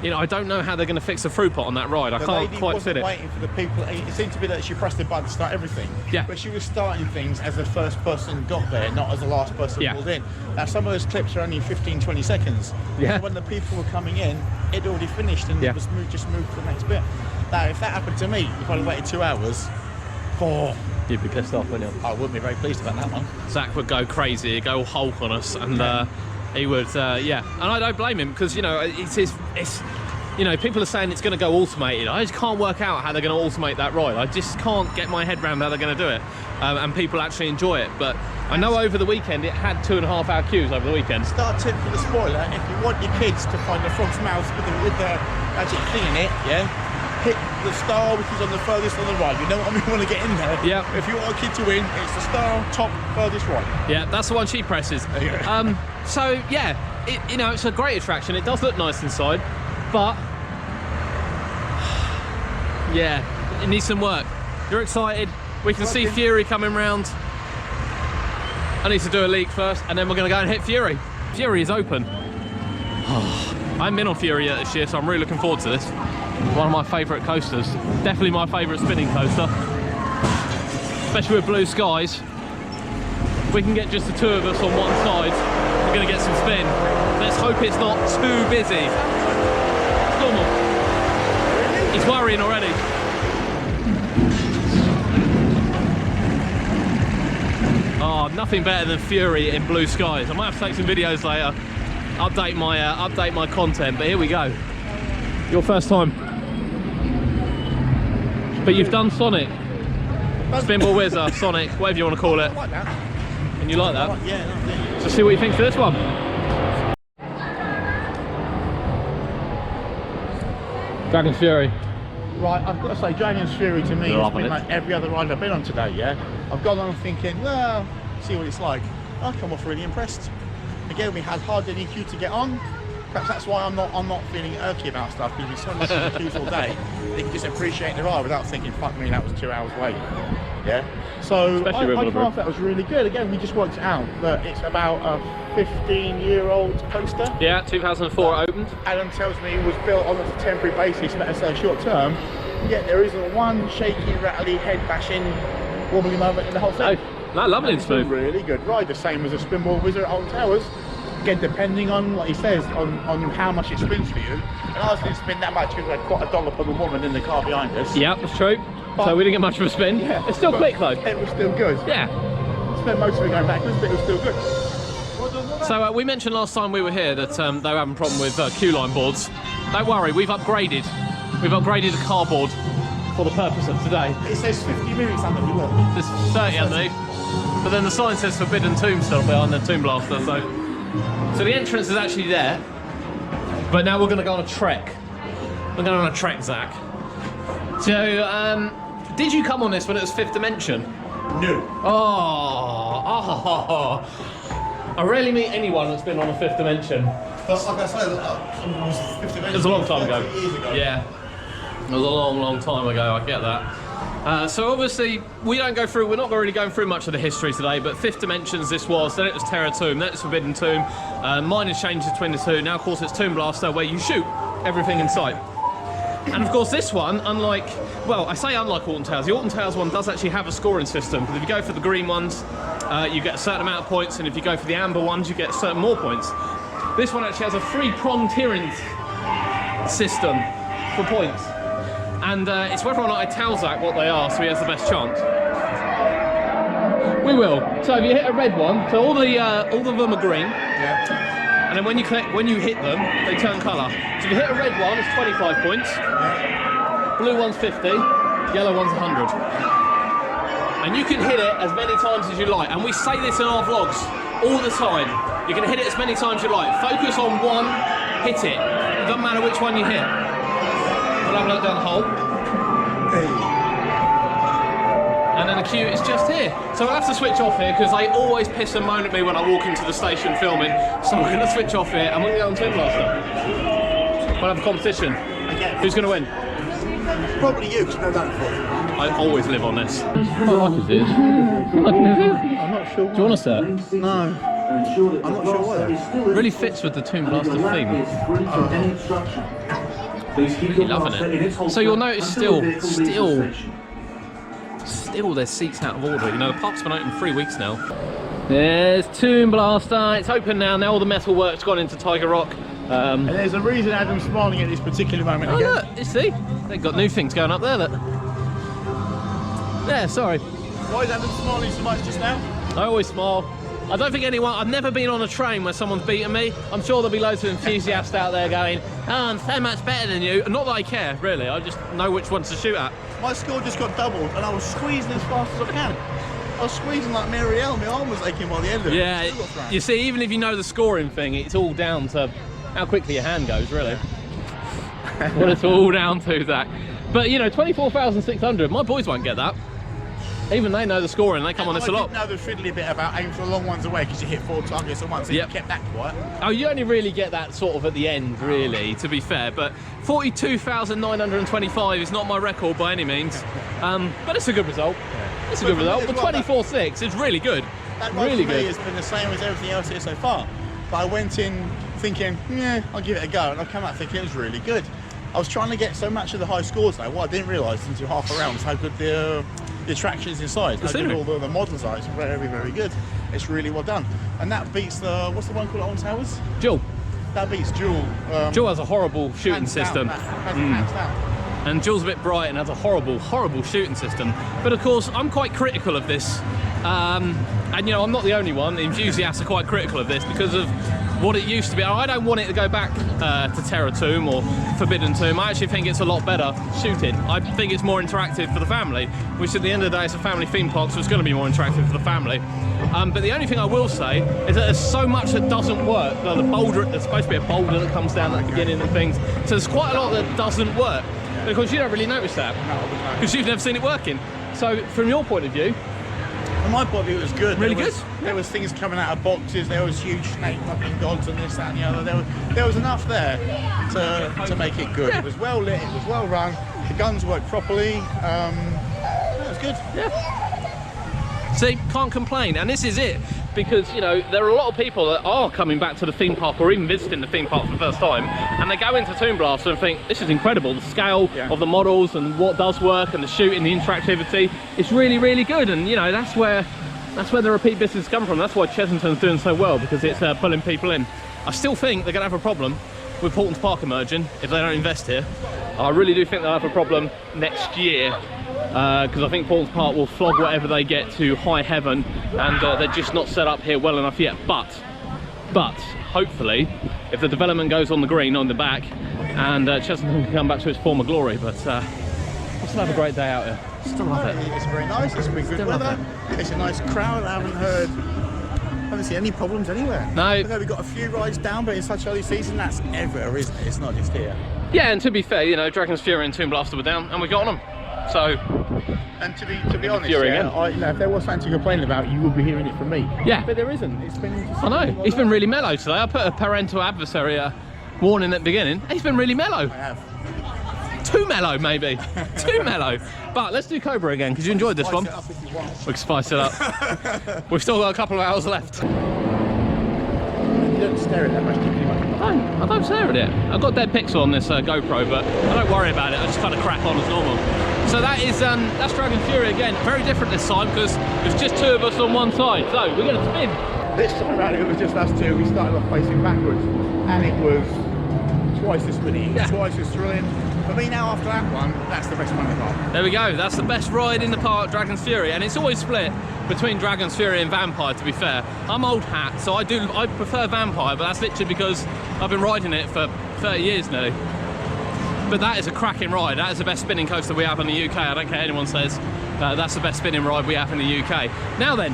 you know, I don't know how they're going to fix the fruit pot on that ride. I The can't lady quite wasn't fit it. waiting for the people. It seemed to be that she pressed the button to start everything. Yeah. But she was starting things as the first person got there, not as the last person Yeah. pulled in. Now some of those clips are only 15-20 seconds. Yeah. When the people were coming in, it already finished and Yeah. it was just moved to the next bit. Now if that happened to me, if I'd have waited 2 hours, You'd be pissed off, wouldn't you? I wouldn't be very pleased about that one. Zak would go crazy, he'd go all Hulk on us, and he would, yeah. And I don't blame him, because, you know, it's you know, people are saying it's going to go automated. I just can't work out how they're going to automate that ride. I just can't get my head around how they're going to do it, and people actually enjoy it. But I know over the weekend it had 2.5 hour queues over the weekend. Start tip for the spoiler: if you want your kids to find the frog's mouth with the magic thing in it, yeah, hit the star, which is on the furthest on the right. You know what I mean? You want to get in there. Yeah. If you want a kid to win, it's the star top furthest right. Yeah, that's the one she presses. Yeah. So yeah, you know, it's a great attraction. It does look nice inside, but yeah, it needs some work. You're excited. We can see Fury coming round. I need to do a leak first, and then we're going to go and hit Fury. Fury is open. I haven't been on Fury yet this year, so I'm really looking forward to this. One of my favourite coasters. Definitely my favourite spinning coaster. Especially with blue skies. We can get just the two of us on one side. We're going to get some spin. Let's hope it's not too busy. It's normal. He's worrying already. Oh, nothing better than Fury in blue skies. I might have to take some videos later, update my content, but here we go. Your first time. But you've done Sonic. Spinball Whizzer, Sonic, whatever you want to call it. I like that. And you like that? Yeah. So see what you think for this one. Dragon's Fury. Right, I've got to say, Dragon's Fury to me You're has up on been it. like every other ride I've been on today, yeah? I've gone on thinking, well, see what it's like. I come off really impressed. Again, we had hardly any queue to get on. Perhaps that's why I'm not feeling irky about stuff, because there's so much in the queues all day. They can just appreciate the ride without thinking, fuck me, that was 2 hours wait. Yeah? So I thought that was really good. Again, we just worked it out that it's about a 15-year-old coaster. Yeah, 2004 it opened. Adam tells me it was built on a temporary basis, let us say short term, yet there isn't one shaky, rattly, head bashing, wobbly moment in the whole thing. No, lovely and It's a smooth. really good ride, the same as a Spinball Whizzer at Alton Towers. Again, depending on what he says, on how much it spins for you. And ours didn't spin that much because we had quite a dollop of a woman in the car behind us. Yeah, that's true. So we didn't get much of a spin. Yeah, It's still but quick though. It was still good. Yeah. Spent most of it going backwards, but it was still good. So we mentioned last time we were here that they were having a problem with queue line boards. Don't worry, we've upgraded. We've upgraded the cardboard for the purpose of today. It says 50 minutes underneath, look. There's 30 underneath. But then the sign says Forbidden Tombstone behind the Tomb Blaster, so the entrance is actually there. But now we're going to go on a trek. We're going on a trek, Zach. So, did you come on this when it was 5th Dimension? No. Oh, I rarely meet anyone that's been on a 5th Dimension. But like I said, it was 50 minutes. It was a long time ago. 30 years ago. Yeah, it was a long time ago, I get that. So obviously, we're not really going through much of the history today, but 5th Dimensions this was, then it was Terror Tomb, then it's Forbidden Tomb, mine has changed between the two, now of course it's Tomb Blaster, where you shoot everything in sight. And of course this one, unlike Alton Towers, the Alton Towers one does actually have a scoring system, because if you go for the green ones, you get a certain amount of points, and if you go for the amber ones, you get certain more points. This one actually has a 3-pronged tiering system for points. And it's whether or not I tell Zach what they are, so he has the best chance. We will. So if you hit a red one, so all of them are green. Yeah. And then when you hit them, they turn colour. So if you hit a red one, it's 25 points. Blue one's 50. Yellow one's 100. And you can hit it as many times as you like. And we say this in our vlogs all the time. You can hit it as many times as you like. Focus on one, hit it. It doesn't matter which one you hit. We'll have a look down the hole. And then the queue is just here. So I'll have to switch off here because they always piss and moan at me when I walk into the station filming. So we're going to switch off here and we're going to go on Tomb Blaster. We'll have a competition. Again. Who's going to win? Probably you, because you've done it before. I always live on this. I like it. I'm not sure. Do you want to set? No. I'm not sure why. Really fits with the Tomb Blaster theme. Really loving it. So you'll notice still there's seats out of order. You know, the park's been open 3 weeks now. There's Tomb Blaster. It's open now. Now all the metal work's gone into Tiger Rock. And there's a reason Adam's smiling at this particular moment Oh again. look, you see? They've got new things going up there, look. Yeah, sorry. Why is Adam smiling so much just now? I always smile. I don't think I've never been on a train where someone's beaten me. I'm sure there'll be loads of enthusiasts out there going, oh, I'm so much better than you. Not that I care, really. I just know which ones to shoot at. My score just got doubled and I was squeezing as fast as I can. I was squeezing like Mary Ellen, my arm was aching by the end of it. Yeah, you see, even if you know the scoring thing, it's all down to how quickly your hand goes, really. What it's all down to, Zach. But you know, 24,600, my boys won't get that. Even they know the score and they come on this a lot. I did know the fiddly bit about aim for the long ones away because you hit 4 targets at once and you kept that quiet. Oh, you only really get that sort of at the end, really, to be fair. But 42,925 is not my record by any means. But it's a good result. Yeah. It's a good result. But 24.6 is really good. That really good. Has been the same as everything else here so far. But I went in thinking, yeah, I'll give it a go. And I come out thinking it was really good. I was trying to get so much of the high scores though. What I didn't realise until half a round was how good the attractions inside, how good all the models are. It's very, very good. It's really well done. And that beats the, what's the one called Alton Towers? Jewel. That beats Jewel. Jewel has a horrible shooting system. Hands down. And Jewel's a bit bright and has a horrible, horrible shooting system. But of course, I'm quite critical of this. And you know, I'm not the only one. The enthusiasts are quite critical of this because of what it used to be. I don't want it to go back to Terror Tomb or Forbidden Tomb. I actually think it's a lot better shooting. I think it's more interactive for the family, which at the end of the day, it's a family theme park, so it's going to be more interactive for the family. But the only thing I will say is that there's so much that doesn't work. Like the boulder, there's supposed to be a boulder that comes down at the beginning and things. So there's quite a lot that doesn't work because you don't really notice that because you've never seen it working. So from your point of view, from my point of view, it was good. Really good? There was things coming out of boxes, there was huge snake-looking gods and this, that and the other. There was enough there to make it good. Yeah. It was well lit, it was well run, the guns worked properly. It was good. Yeah. See, can't complain. And this is it. Because, you know, there are a lot of people that are coming back to the theme park or even visiting the theme park for the first time, and they go into Toon Blast and think, this is incredible. The scale of the models and what does work and the shooting, the interactivity, it's really, really good. And, you know, that's where the repeat business come from. That's why Chessington's doing so well, because it's pulling people in. I still think they're going to have a problem with Portland's Park emerging if they don't invest here. I really do think they'll have a problem next year. Because I think Portland's Park will flog whatever they get to high heaven, and they're just not set up here well enough yet. But hopefully, if the development goes on the green on the back, and Chessington can come back to its former glory. But we'll still have a great day out here. Still love it. It's very nice. It's been good weather. It's a nice crowd. I haven't seen any problems anywhere. No. We've got a few rides down, but in such early season, that's everywhere, isn't it? It's not just here. Yeah, and to be fair, you know, Dragon's Fury and Toon Blaster were down, and we got on them. So, and to be honest, you know, if there was something to complain about, you would be hearing it from me. Yeah, but there isn't. It's been. I know. He's been really mellow today. I put a parental adversary warning at the beginning. He's been really mellow. I have. Too mellow, maybe. Too mellow. But let's do Cobra again because you enjoyed this one. We can spice it up. We've still got a couple of hours left. You don't stare at that much, do you? I don't stare at it. I've got dead pixel on this GoPro, but I don't worry about it. I just kind of crack on as normal. So that's Dragon Fury again. Very different this time because there's just two of us on one side. So we're going to spin. This time around it was just us two. We started off facing backwards, and it was twice as spinning, twice as thrilling. For me now, after that one, that's the best one in the park. There we go. That's the best ride in the park, Dragon's Fury, and it's always split between Dragon's Fury and Vampire. To be fair, I'm old hat, so I prefer Vampire, but that's literally because I've been riding it for 30 years nearly. But that is a cracking ride. That is the best spinning coaster we have in the UK. I don't care what anyone says. That's the best spinning ride we have in the UK. Now then,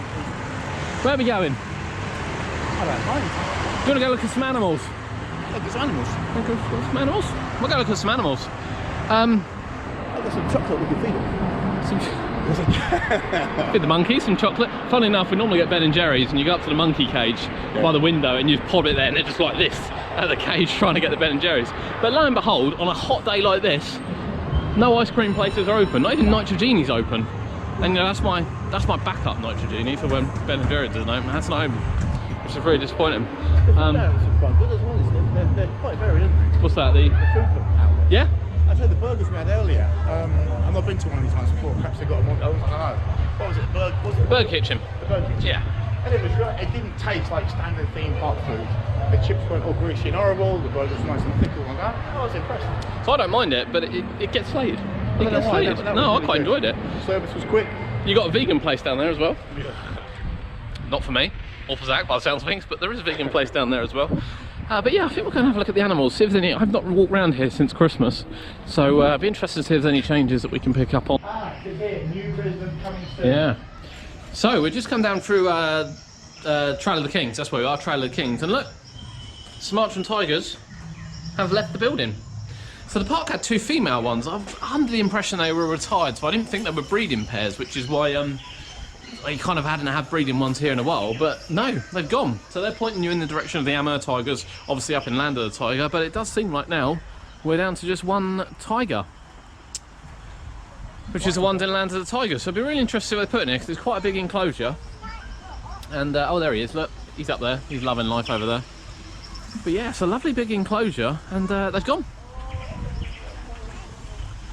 where are we going? I don't mind. Do you want to go look at some animals? Look at some animals. Look at some animals? We'll go look at some animals. I've got some chocolate we can feed them. Feed the monkeys some chocolate. Funny enough, we normally get Ben and Jerry's, and you go up to the monkey cage by the window and you pod it there, and they're just like this at the cage trying to get the Ben and Jerry's. But lo and behold, on a hot day like this, no ice cream places are open. Not even Nitrogeni's open. And you know, that's my backup Nitrogeni for when Ben and Jerry's doesn't open. That's not open, which is really disappointing. They're quite varied, aren't they? What's that? The food outlet. Yeah. I said the burgers we had earlier. I've not been to one of these times before. Perhaps they got them on. I don't know. What was it? Bird Kitchen. The Bird Kitchen. Yeah. And it was right. It didn't taste like standard theme park food. The chips weren't all greasy and horrible. The burgers were nice and thick and all that. I was impressed. So I don't mind it, but it gets slated. It gets slated. No, I quite enjoyed it. Service was quick. You got a vegan place down there as well. Yeah. Not for me, or for Zach by the sounds of things, but there is a vegan place down there as well. But yeah, I think we're going to have a look at the animals, see if there's any. I've not walked around here since Christmas, so I'd be interested to see if there's any changes that we can pick up on. New resident coming soon. Yeah. So we've just come down through Trail of the Kings. That's where we are, Trail of the Kings, and look, Sumatran tigers have left the building. So the park had 2 female ones. I'm under the impression they were retired, so I didn't think they were breeding pairs, which is why they kind of hadn't had breeding ones here in a while. But no, they've gone. So they're pointing you in the direction of the Amur tigers, obviously up in Land of the Tiger, but it does seem like now we're down to just 1 tiger, which is the one in Land of the Tiger. So it'll be really interesting to see what they put in here, because it's quite a big enclosure. And oh, there he is, look, he's up there, he's loving life over there. But yeah, it's a lovely big enclosure, and they've gone.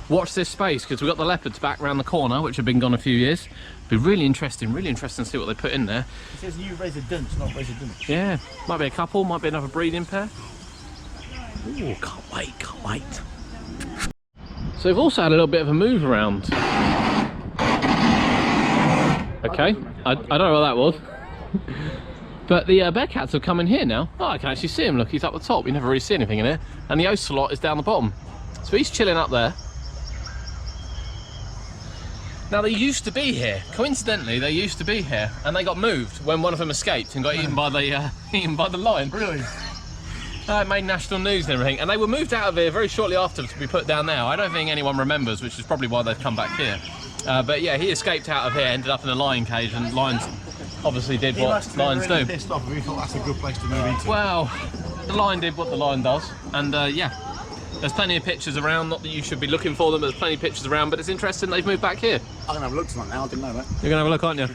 Watch this space, because we've got the leopards back around the corner, which have been gone a few years. Be really interesting to see what they put in there. It says new residents, not residents. Yeah, might be a couple, might be another breeding pair. Ooh, can't wait. So we've also had a little bit of a move around. Okay, I don't know what that was. But the bearcats have come in here now. Oh, I can actually see him, look, he's up the top. You never really see anything in here. And the ocelot is down the bottom. So he's chilling up there. Now they used to be here. Coincidentally, they used to be here, and they got moved when one of them escaped and got eaten by the lion. Really? It made national news and everything, and they were moved out of here very shortly after to be put down there. I don't think anyone remembers, which is probably why they've come back here. But yeah, he escaped out of here, ended up in a lion cage, and lions obviously did what lions do. Pissed off, we thought that's a good place to move into. Well, the lion did what the lion does, and yeah. There's plenty of pictures around, not that you should be looking for them, but there's plenty of pictures around, but it's interesting they've moved back here. I'm going to have a look tonight now, I didn't know that. You're going to have a look, aren't you?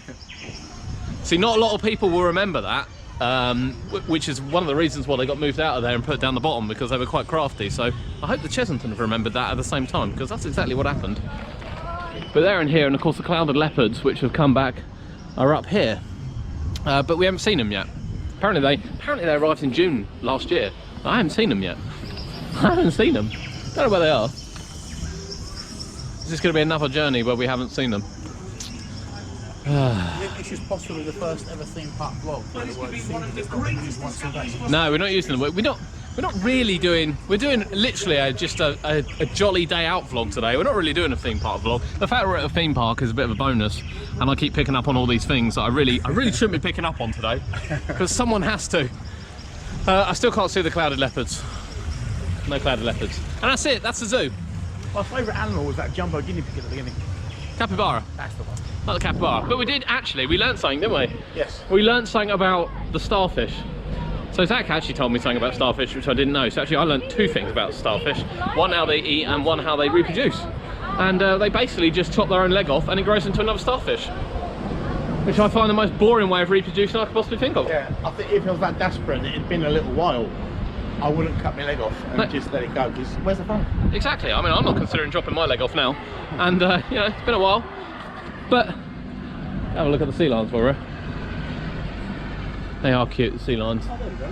See, not a lot of people will remember that, which is one of the reasons why they got moved out of there and put down the bottom, because they were quite crafty. So I hope the Chessington have remembered that at the same time, because that's exactly what happened. But they're in here, and of course the clouded leopards, which have come back, are up here. But we haven't seen them yet. Apparently they arrived in June last year. I haven't seen them yet. I haven't seen them. Don't know where they are. Is this going to be another journey where we haven't seen them? This is possibly the first ever theme park vlog where the word theme is not used once a day. No, we're not using them. We're not really doing. We're doing literally just a jolly day out vlog today. We're not really doing a theme park vlog. The fact we're at a theme park is a bit of a bonus, and I keep picking up on all these things that I really shouldn't be picking up on today, because someone has to. I still can't see the clouded leopards. No clouded leopards. And that's it, that's the zoo. My favourite animal was that jumbo guinea pig at the beginning. Capybara. That's the one. Not the capybara. But we learnt something, didn't we? Yes. We learnt something about the starfish. So Zach actually told me something about starfish, which I didn't know. So actually I learnt 2 things about starfish. One, how they eat, and one, how they reproduce. And they basically just chop their own leg off and it grows into another starfish. Which I find the most boring way of reproducing I could possibly think of. Yeah, I think if I was that desperate and it had been a little while, I wouldn't cut my leg off and just let it go, because where's the fun? Exactly. I mean, I'm not considering dropping my leg off now, and you know, it's been a while, but have a look at the sea lions for her. They are cute, the sea lions. Oh, there we go.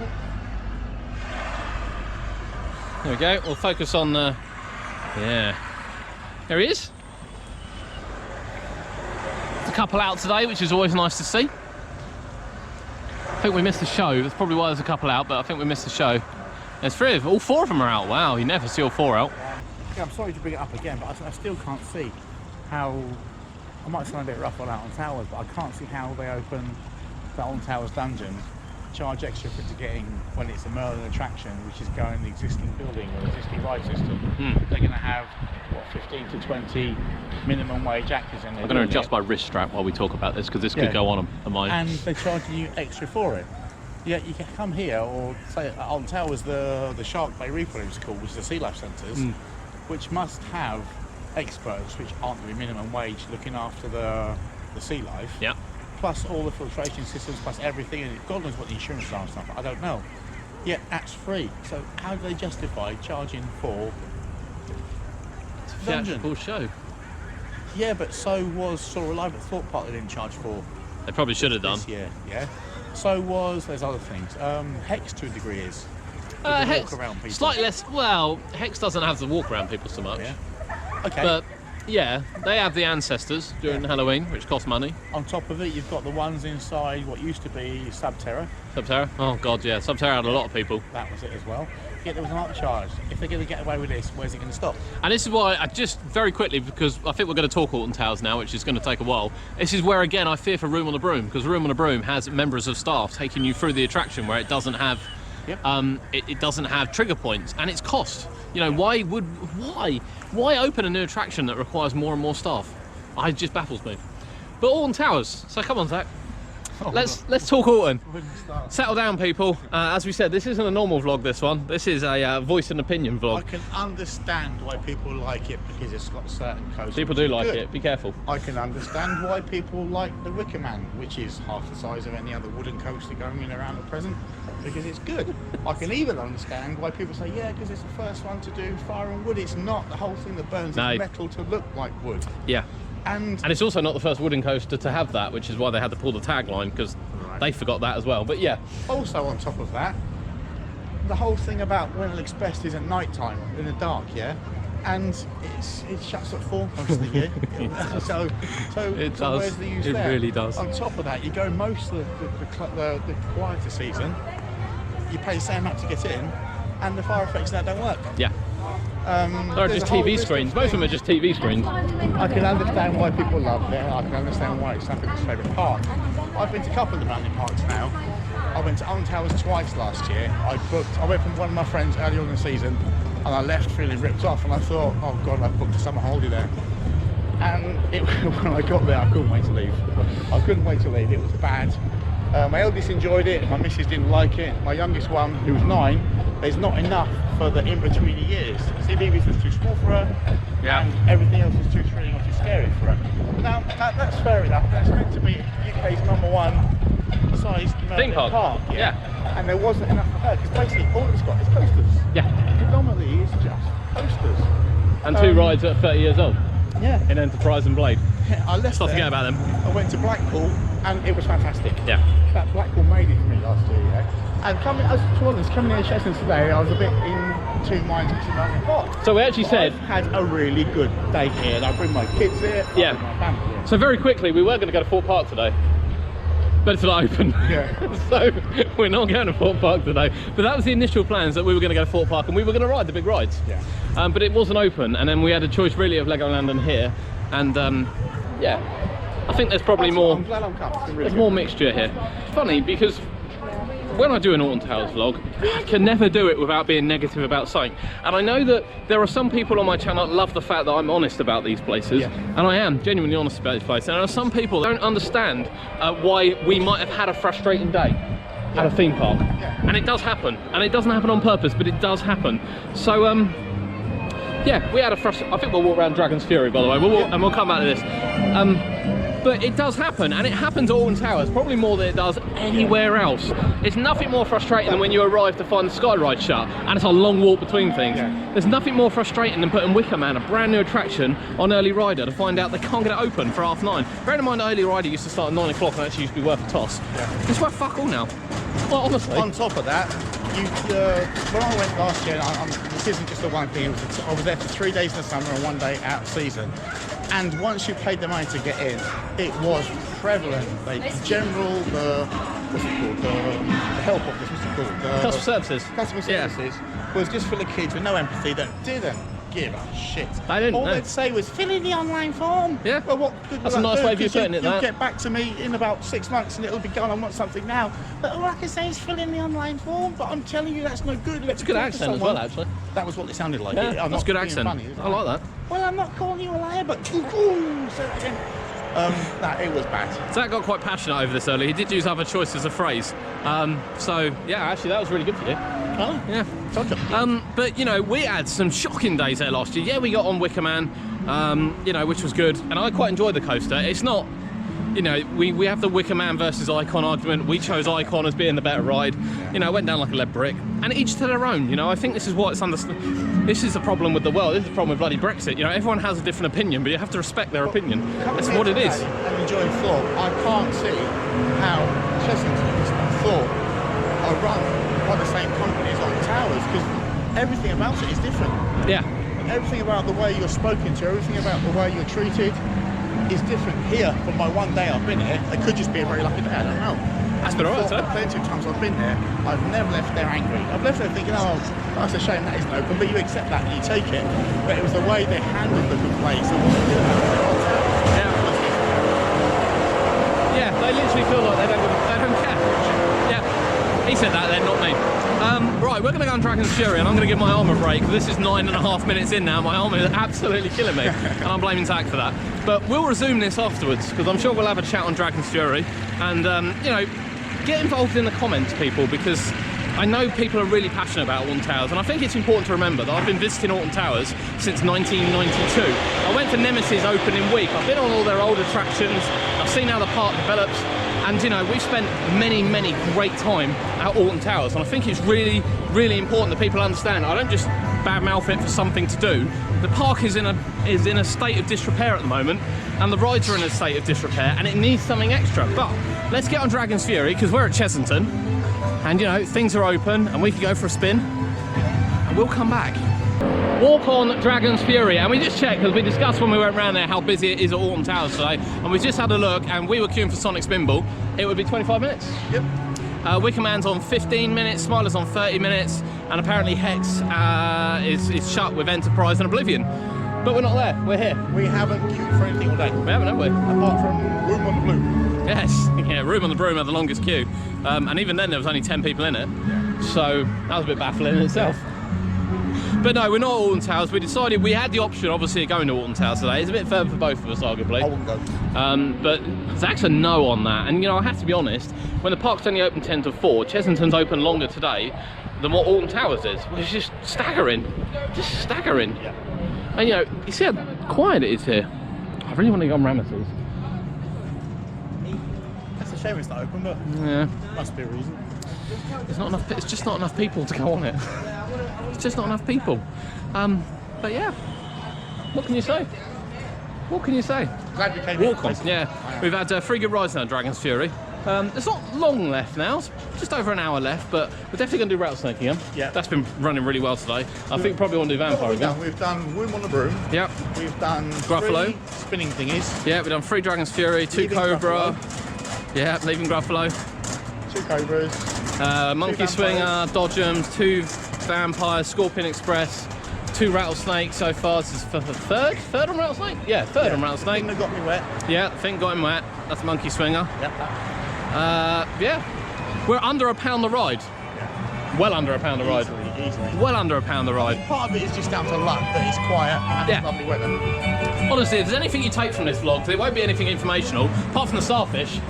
There we go. We'll focus on yeah. There he is. There's a couple out today, which is always nice to see. I think we missed the show. That's probably why there's a couple out, but I think we missed the show. There's 3 of them. All 4 of them are out. Wow, you never see all 4 out. Yeah, I'm sorry to bring it up again, but I still can't see how. I might sound a bit rough on Alton Towers, but I can't see how they open the Alton Towers dungeon, charge extra for getting when it's a Merlin attraction, which is going in the existing building or existing ride system. They're going to have what, 15 to 20 minimum wage actors in there. I'm going to adjust my wrist strap while we talk about this, because this could go on a mine. And they're charging you extra for it. Yeah, you can come here, or say at Alton Towers, the Shark Bay Reef, whatever it's called, which is the sea life centres, which must have experts which aren't going to be minimum wage looking after the sea life. Yeah. Plus all the filtration systems, plus everything, and God knows what the insurance are and stuff. I don't know. Yet that's free. So how do they justify charging for the theatrical show? Yeah, but so was Soar Alive at Thorpe Park. They didn't charge for. They probably should have done. This year, yeah. So was there's other things. Hex to a degree is. Hex, walk around people. slightly less. Well, Hex doesn't have the walk around people so much. Yeah. Okay. But yeah, they have the ancestors during Halloween, which cost money. On top of it, you've got the ones inside what used to be Subterra. Subterra? Oh god, yeah. Subterra had a lot of people. That was it as well. Yet there was an upcharge. If they're going to get away with this, where's it going to stop? And this is why I just very quickly, because I think we're going to talk Alton Towers now, which is going to take a while. This is where again I fear for Room on the Broom, because Room on the Broom has members of staff taking you through the attraction where it doesn't have It doesn't have trigger points, and it's cost. You know, why open a new attraction that requires more and more staff? It just baffles me. But Alton Towers. So come on, Zach. Let's talk Alton. Settle down, people. As we said, this isn't a normal vlog, this one. This is a voice and opinion vlog. I can understand why people like it because it's got certain coasters. People do like it, be careful. I can understand why people like the Wicker Man, which is half the size of any other wooden coaster going in around at present, because it's good. I can even understand why people say, yeah, because it's the first one to do fire and wood. It's not. The whole thing that burns is metal to look like wood. Yeah. And it's also not the first wooden coaster to have that, which is why they had to pull the tagline, because they forgot that as well. But yeah. Also on top of that, the whole thing about when it looks best is at night time, in the dark, yeah? And it shuts at 4 most of the year. so it does. Where's the use it there? Really does. On top of that, you go most of the quieter season, you pay the same amount to get in, and the fire effects that don't work. Yeah. They're just TV screens. Most of them are just TV screens. I can understand why people love it. I can understand why it's some people's favourite park. I've been to a couple of the Manly parks now. I went to Alton Towers twice last year. I went from one of my friends early on in the season, and I left feeling ripped off. And I thought, oh God, I've booked a summer holiday there. And when I got there, I couldn't wait to leave. I couldn't wait to leave. It was bad. My eldest enjoyed it. My missus didn't like it. My youngest one, who was 9, there's not enough for the in-between years. CBeebies was too small for her, and everything else was too thrilling or too scary for her. Now, that's fair enough. That's meant to be UK's #1 sized theme park. Yeah. And there wasn't enough for her, because basically all it's got is coasters. Yeah. Predominantly it's just coasters. And 2 rides at 30 years old. Yeah. In Enterprise and Blade. I left Not there, forget about them. I went to Blackpool, and it was fantastic. Yeah. That Blackpool made it for me last year, yeah. And coming here to Chessington today, I was a bit in 2 minds to Manly Park. So we actually said I've had a really good day here, and I bring my kids here. Yeah. I bring my family here. So very quickly, we were going to go to Fort Park today, but it's not open. Yeah. So we're not going to Fort Park today. But that was the initial plans, that we were going to go to Fort Park and we were going to ride the big rides. Yeah. But it wasn't open, and then we had a choice really of Legoland and here, and yeah, I think there's probably more. I'm glad I'm coming. It's been really There's good. more mixture here. Funny, because when I do an Alton Towers vlog, I can never do it without being negative about something. And I know that there are some people on my channel that love the fact that I'm honest about these places, and I am genuinely honest about these places. And there are some people that don't understand why we might have had a frustrating day at a theme park. And it does happen, and it doesn't happen on purpose, but it does happen. So yeah, we had a I think we'll walk around Dragon's Fury, by the way, and we'll come back to this. But it does happen, and it happens at Alton Towers, probably more than it does anywhere else. It's nothing more frustrating than when you arrive to find the sky ride shut, and it's a long walk between things. There's nothing more frustrating than putting Wicker Man, a brand new attraction, on Early Rider to find out they can't get it open for 9:30. Bearing in mind Early Rider used to start at 9 o'clock and actually used to be worth a toss. It's worth fuck all now. Well, honestly. On top of that, when I went last year, this isn't just the one thing, I was there for 3 days in the summer and 1 day out of season. And once you paid the money to get in, it was prevalent. The general, what's it called? The help office, what's it called? Customer services. Customer services was just full of kids with no empathy that didn't give a shit. They didn't. All they'd say was, fill in the online form. Yeah. Well, what good That's will a that nice do? way of you putting it, You'll that. get back to me in about 6 months and it'll be gone. I want something now. But all I can say is fill in the online form. But I'm telling you, that's no good. It's a good accent as well, actually. That was what it sounded like. Yeah, I'm that's not good being accent. funny, I like that. Well, I'm not calling you a liar, but say that again. Nah, it was bad. Zach got quite passionate over this earlier. He did use other choice as a phrase. So yeah, actually that was really good for you. Oh, Yeah. told you. But you know, we had some shocking days there last year. Yeah, we got on Wicker Man, you know, which was good, and I quite enjoyed the coaster. It's not, you know, we have the Wicker Man versus Icon argument. We chose Icon as being the better ride. You know, it went down like a lead brick, and each to their own. You know, I think this is what it's understood. This is the problem with the world. This is the problem with bloody Brexit. You know, everyone has a different opinion, but you have to respect their opinion. That's what it is. And enjoying Thorpe, I can't see how Chessington and Thorpe are run by the same company as Alton Towers, because everything about it is different. Yeah. Everything about the way you're spoken to, everything about the way you're treated is different here. From my 1 day I've been here, it could just be a very lucky day, I don't know. That's been alright, sir. Plenty of times I've been there, I've never left there angry. I've left there thinking, oh, that's a shame that isn't open, but you accept that and you take it. But it was the way they handled the complaints and what they did about it. Yeah, they literally feel like they don't care. Yeah, He said that then, not me. Right, we're going to go on Dragon's Fury, and I'm going to give my arm a break. This is 9.5 minutes in now. My arm is absolutely killing me, and I'm blaming Zaks for that. But we'll resume this afterwards, because I'm sure we'll have a chat on Dragon's Fury. And, you know, get involved in the comments, people, because I know people are really passionate about Alton Towers, and I think it's important to remember that I've been visiting Alton Towers since 1992. I went to Nemesis opening week. I've been on all their old attractions. I've seen how the park develops. And, you know, we've spent many great time at Alton Towers, and I think it's really important that people understand. I don't just badmouth it for something to do. The park is in a state of disrepair at the moment, and the rides are in a state of disrepair, and it needs something extra. But let's get on Dragon's Fury, because we're at Chessington, and, you know, things are open, and we can go for a spin, and we'll come back. Walk on Dragon's Fury, and we just checked, because we discussed when we went around there how busy it is at Alton Towers today, and we just had a look, and we were queuing for Sonic Spinball. It would be 25 minutes. Yep. Wicker Man's on 15 minutes, Smiler's on 30 minutes, and apparently Hex is shut with Enterprise and Oblivion. But we're not there, we're here. We haven't queued for anything all day. We haven't, have we? Apart from Room on the Broom. Yes, yeah, Room on the Broom had the longest queue. And even then there was only 10 people in it. So that was a bit baffling in itself. But no, we're not at Alton Towers. We decided we had the option, obviously, of going to Alton Towers today. It's a bit further for both of us, arguably. I wouldn't go. But Zaks a no on that. And, you know, I have to be honest, when the park's only open 10 to 4, Chessington's open longer today than what Alton Towers is, which is just staggering. Just staggering. Yeah. And, you know, you see how quiet it is here. I really want to go on Ramesses. That's a shame it's not open, but Yeah. must be a reason. There's not enough. It's just not enough people to go on it. It's just not enough people. But yeah, what can you say? What can you say? Glad we came. Walk on. Yeah, we've had 3 good rides now, Dragon's Fury. There's not long left now. It's just over an hour left, but we're definitely going to do Rattlesnake again. Yeah, that's been running really well today. I think probably want to do Vampire again. We've done Room on the Broom. Yep. We've done Gruffalo. 3 spinning thingies. Yeah, we've done 3 Dragon's Fury, 2 Leaving Cobra. Gruffalo. Yeah, leaving Gruffalo. 2 Cobras. Monkey Swinger, Dodgems, 2 Vampires, Scorpion Express, 2 Rattlesnakes so far. This is for the third on Rattlesnake? Yeah, third on Rattlesnake. Thing that got me wet. Yeah, thing got him wet. That's Monkey Swinger. Yep. Yeah, we're under £1 a ride. Yeah. Well under £1 a ride. Easily. Well under £1 a ride. Part of it is just down to luck that it's quiet and it's lovely weather. Honestly, if there's anything you take from this vlog, there won't be anything informational, apart from the starfish.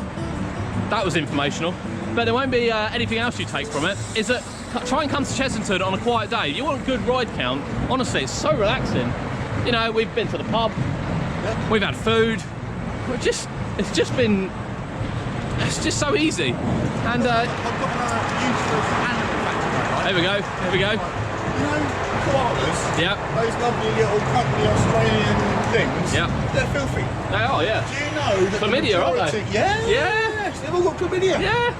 That was informational. But there won't be anything else you take from it, is that try and come to Chessington on a quiet day. You want a good ride count, honestly, it's so relaxing. You know, we've been to the pub, we've had food, it's just so easy. And I've got an useless animal fact. here we go, here we go. You know, koalas? Yep. Those lovely little cuddly Australian things? Yep. They're filthy. They are, yeah. Do you know that Chlamydia, aren't they? Yeah. Yeah. They've all got chlamydia. Yeah.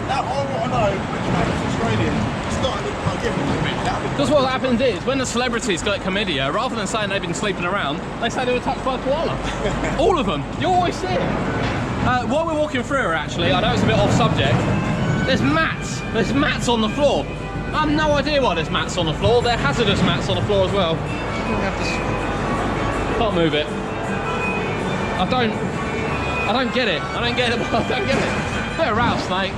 Now, I want to know which one is Australian. It's not a given. Because what happens is, when the celebrities get chlamydia, rather than saying they've been sleeping around, they say they were touched by a koala. All of them. You always see it. While we're walking through here, actually, I know it's a bit off subject, there's mats. There's mats on the floor. I have no idea why there's mats on the floor. They're hazardous mats on the floor as well. Can't move it. I don't get it. I don't get it. I don't get it. Bit of rattlesnake.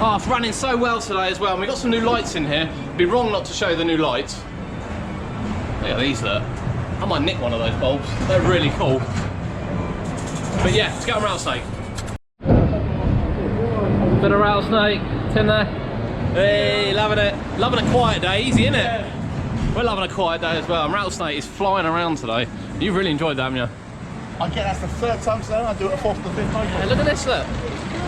Oh, it's running so well today as well. And we've got some new lights in here. It'd be wrong not to show the new lights. Look at these there. I might nick one of those bulbs. They're really cool. But yeah, let's get on rattlesnake. Bit of rattlesnake. It's in there. Hey, loving it. Loving a quiet day. Easy, innit? Yeah. We're loving a quiet day as well. And rattlesnake is flying around today. You've really enjoyed that, haven't you? I get that's the 3rd time today. I do it a 4th or 5th time. Yeah, look at this, look.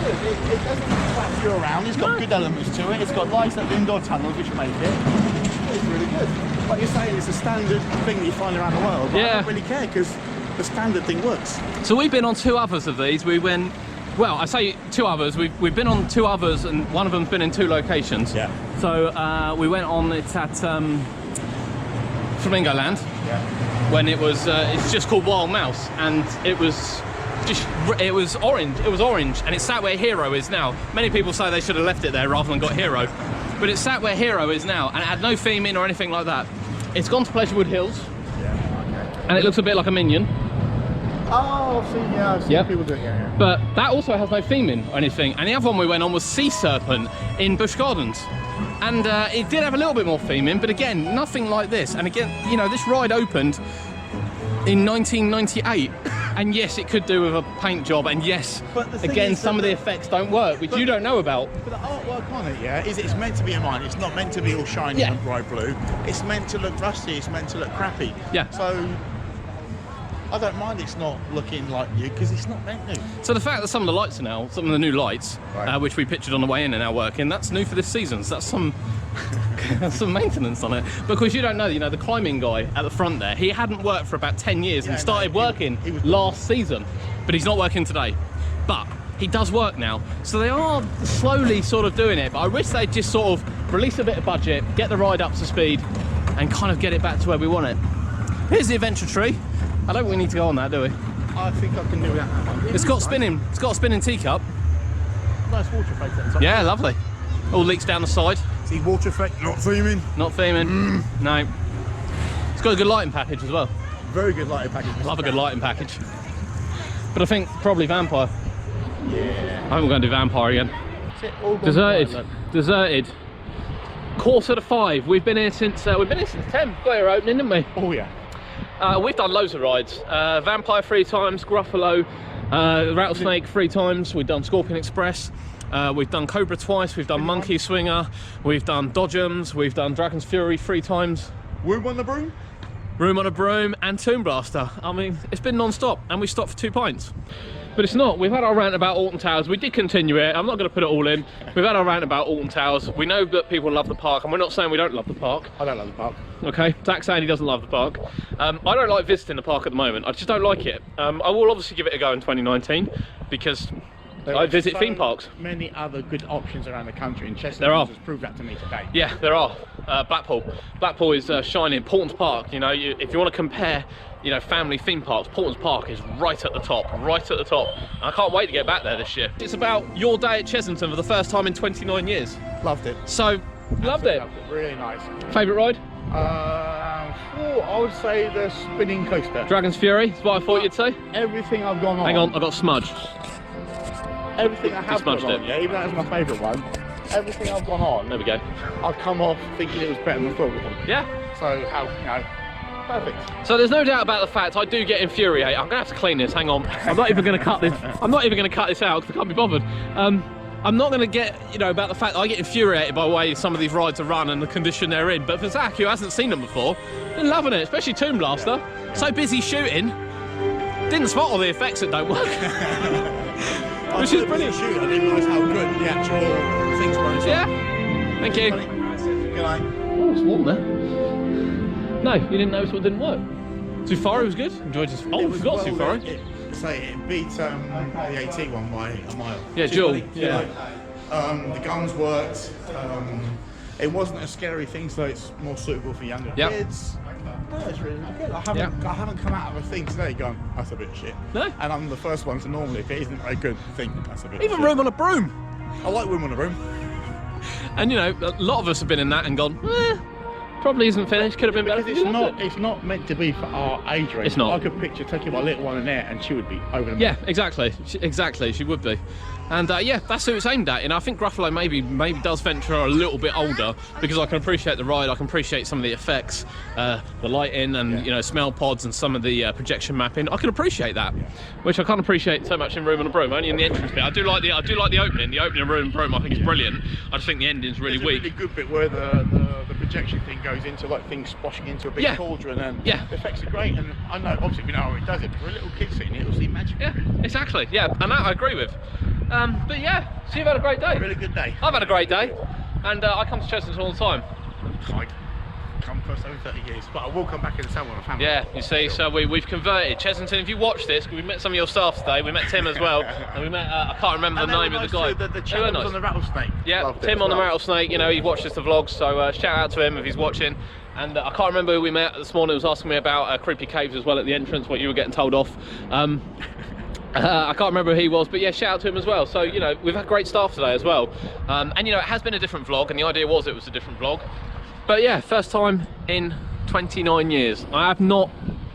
It doesn't slap you around. It's got good elements to it. It's got lights at the indoor tunnels which make it. It's really good. Like you're saying, it's a standard thing that you find around the world. But yeah. I don't really care because the standard thing works. So we've been on 2 others of these. We went, well, I say 2 others. We've been on 2 others, and one of them's been in 2 locations. Yeah. So we went on. It's at Flamingo Land. Yeah. When it was, it's just called Wild Mouse, and it was orange. It was orange, and it's sat where Hero is now. Many people say they should have left it there rather than got Hero, but it's sat where Hero is now, and it had no theming or anything like that. It's gone to Pleasurewood Hills, and it looks a bit like a Minion. Oh, I've seen, yeah, I've seen Yep. people doing it, yeah. But that also has no theming or anything. And the other one we went on was Sea Serpent in Busch Gardens. And it did have a little bit more theming, but again, nothing like this. And again, you know, this ride opened in 1998. And yes, it could do with a paint job. And yes, But the thing again, is some of the effects don't work, which you don't know about. But the artwork on it, yeah, is it's meant to be a mine. It's not meant to be all shiny Yeah. and bright blue. It's meant to look rusty. It's meant to look crappy. Yeah. So I don't mind it's not looking like you because it's not meant to. So the fact that some of the lights are now, some of the new lights, Right. which we pictured on the way in, are now working, that's new for this season. So that's some that's some maintenance on it. Because you don't know, you know, the climbing guy at the front there, he hadn't worked for about 10 years and Yeah, started no, working he was last season, but he's not working today. But he does work now. So they are slowly sort of doing it, but I wish they'd just sort of release a bit of budget, get the ride up to speed, and kind of get it back to where we want it. Here's the adventure tree. I don't think we need to go on that, do we? I think I can do that. It's got spinning. It's got a spinning teacup. Nice water effect at the top. Yeah, lovely. All leaks down the side. See, water effect, not theming. Not theming. No. It's got a good lighting package as well. Very good lighting package. Love a good lighting package. But I think probably Vampire. Yeah. I think we're going to do Vampire again. Deserted. Deserted. 4:45. We've been here since 10. Got here opening, didn't we? Oh yeah. We've done loads of rides. Vampire 3 times, Gruffalo, Rattlesnake 3 times. We've done Scorpion Express. We've done Cobra twice. We've done Monkey Swinger. We've done Dodgems. We've done Dragon's Fury 3 times. Room on the broom? Room on a Broom and Tomb Blaster. I mean, it's been non-stop, and we stopped for 2 pints. But it's not. We've had our rant about Alton Towers. We did continue it. I'm not going to put it all in. We've had our rant about Alton Towers. We know that people love the park, and we're not saying we don't love the park. I don't love the park. Okay, Zaks saying he doesn't love the park. I don't like visiting the park at the moment. I just don't like it. I will obviously give it a go in 2019 because I visit theme parks. Many other good options around the country, and Chessington There are. has proved that to me today. Yeah, there are. Blackpool is shining. Portland's Park, you know, if you want to compare, you know, family theme parks, Portland's Park is right at the top, right at the top. And I can't wait to get back there this year. It's about your day at Chessington for the first time in 29 years. Loved it. So, loved it. Loved it. Really nice. Favourite ride? I would say the spinning coaster. Dragon's Fury, is what I thought you'd say. Everything I've gone on. Hang on, I got smudged. Everything I have gone smudged on, it. yeah, even though it's my favourite one. Everything I've gone on, There we go. I've come off thinking it was better than Fulham. Yeah. So how, you know, perfect. So there's no doubt about the fact I do get infuriated. I'm gonna have to clean this. Hang on. I'm not even gonna cut this. I'm not even gonna cut this out because I can't be bothered. I'm not gonna get, you know, about the fact that I get infuriated by the way some of these rides are run and the condition they're in. But for Zach, who hasn't seen them before, he's loving it, especially Tomb Blaster. Yeah. So busy shooting, didn't spot all the effects that don't work. Which is brilliant. Shoot, I didn't realise how good the actual things were as well. Yeah. Thank you. Good night. Oh, it's warm there. No, you didn't notice what didn't work. Safari was good. Enjoyed his. Oh, we forgot Safari. It beat the AT one by a mile. Yeah, Which is Jewel, really- yeah. The guns worked. It wasn't a scary thing, so it's more suitable for younger Yep. kids. No, it's really good. I haven't come out of a thing today going, that's a bit shit. No. And I'm the first one to normally, if it isn't a good thing, that's a bit Even shit. Room on a Broom. I like Room on a Broom. And you know, a lot of us have been in that and gone, probably isn't finished, could have been better. Because it's not meant to be for our age range. It's not. I could picture taking my little one in there and she would be over the moon. Yeah, exactly, she would be. And yeah, that's who it's aimed at. And I think Gruffalo maybe does venture a little bit older because I can appreciate the ride, I can appreciate some of the effects, the lighting and you know, smell pods and some of the projection mapping. I can appreciate that, which I can't appreciate so much in Room on a Broom. Only in the entrance bit. I do like the opening. The opening of Room on a Broom I think is brilliant. I just think the ending's really weak. There's a really good bit where the projection thing goes into like things splashing into a big cauldron and the effects are great. And I know obviously we know how it does it, but for a little kid sitting here, it'll seem magic. Yeah, exactly. Yeah, and that I agree with. But yeah, so you've had a great day. Really good day. I've had a great day, and I come to Chessington all the time. I come first over 30 years, but I will come back in the summer with a family. Yeah, you see, so we've converted. Chessington, if you watch this, we met some of your staff today, we met Tim as well, and we met, I can't remember the name of the guy. The challenge on the rattlesnake. Yeah, Loved Tim it on the as well. rattlesnake, you know, he watches the vlogs, so shout out to him if he's watching. And I can't remember who we met this morning, was asking me about creepy caves as well at the entrance, what you were getting told off. I can't remember who he was, but yeah, shout out to him as well. So, you know, we've had great staff today as well. And, you know, it has been a different vlog, and the idea was it was a different vlog. But yeah, first time in 29 years. I have not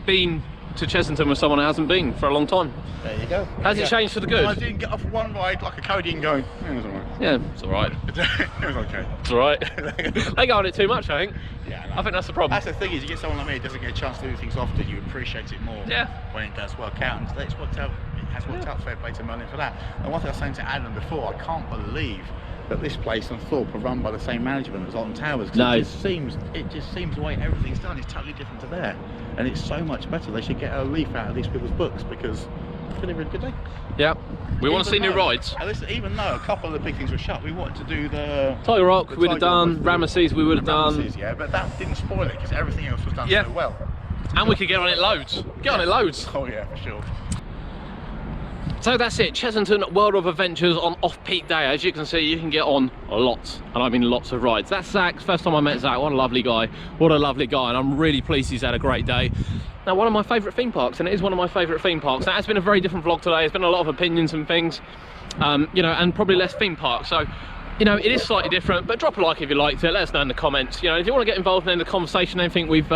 been to Chessington with someone who hasn't been for a long time. There you go. Has it changed for the good? I didn't get off one ride like a Codian going, yeah, it was alright. Yeah, it's alright. It was okay. It's alright. They go on it too much, I think. Yeah, I think that's the problem. That's the thing is, you get someone like me who doesn't get a chance to do things often, you appreciate it more when it does work out. And it's worked out, it has worked out, fair play to Merlin for that. And one thing I was saying to Adam before, I can't believe that this place and Thorpe are run by the same management as Alton Towers. No. It just seems the way everything's done is totally different to there. And it's so much better. They should get a leaf out of these people's books because it's been a really good day. Yeah. We want to see new rides. Even though a couple of the big things were shut, we wanted to do the Tiger Rock, we'd have Tiger Rock done, Ramesses we would have done. Ramesses, yeah, but that didn't spoil it because everything else was done so well. And we could get on it loads. Get on it loads. Oh yeah, for sure. So that's it, Chessington World of Adventures on off-peak day. As you can see, you can get on lots, and I mean lots of rides. That's Zaks. First time I met Zak, what a lovely guy. What a lovely guy, and I'm really pleased he's had a great day. Now, one of my favourite theme parks, and it is one of my favourite theme parks. Now, it's been a very different vlog today. There's been a lot of opinions and things, you know, and probably less theme parks. So, you know, it is slightly different, but drop a like if you liked it. Let us know in the comments. You know, if you want to get involved in the conversation, anything we've,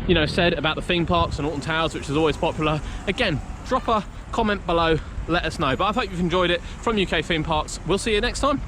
you know, said about the theme parks and Alton Towers, which is always popular, again, drop a comment below, let us know. But I hope you've enjoyed it from UK Theme Parks. We'll see you next time.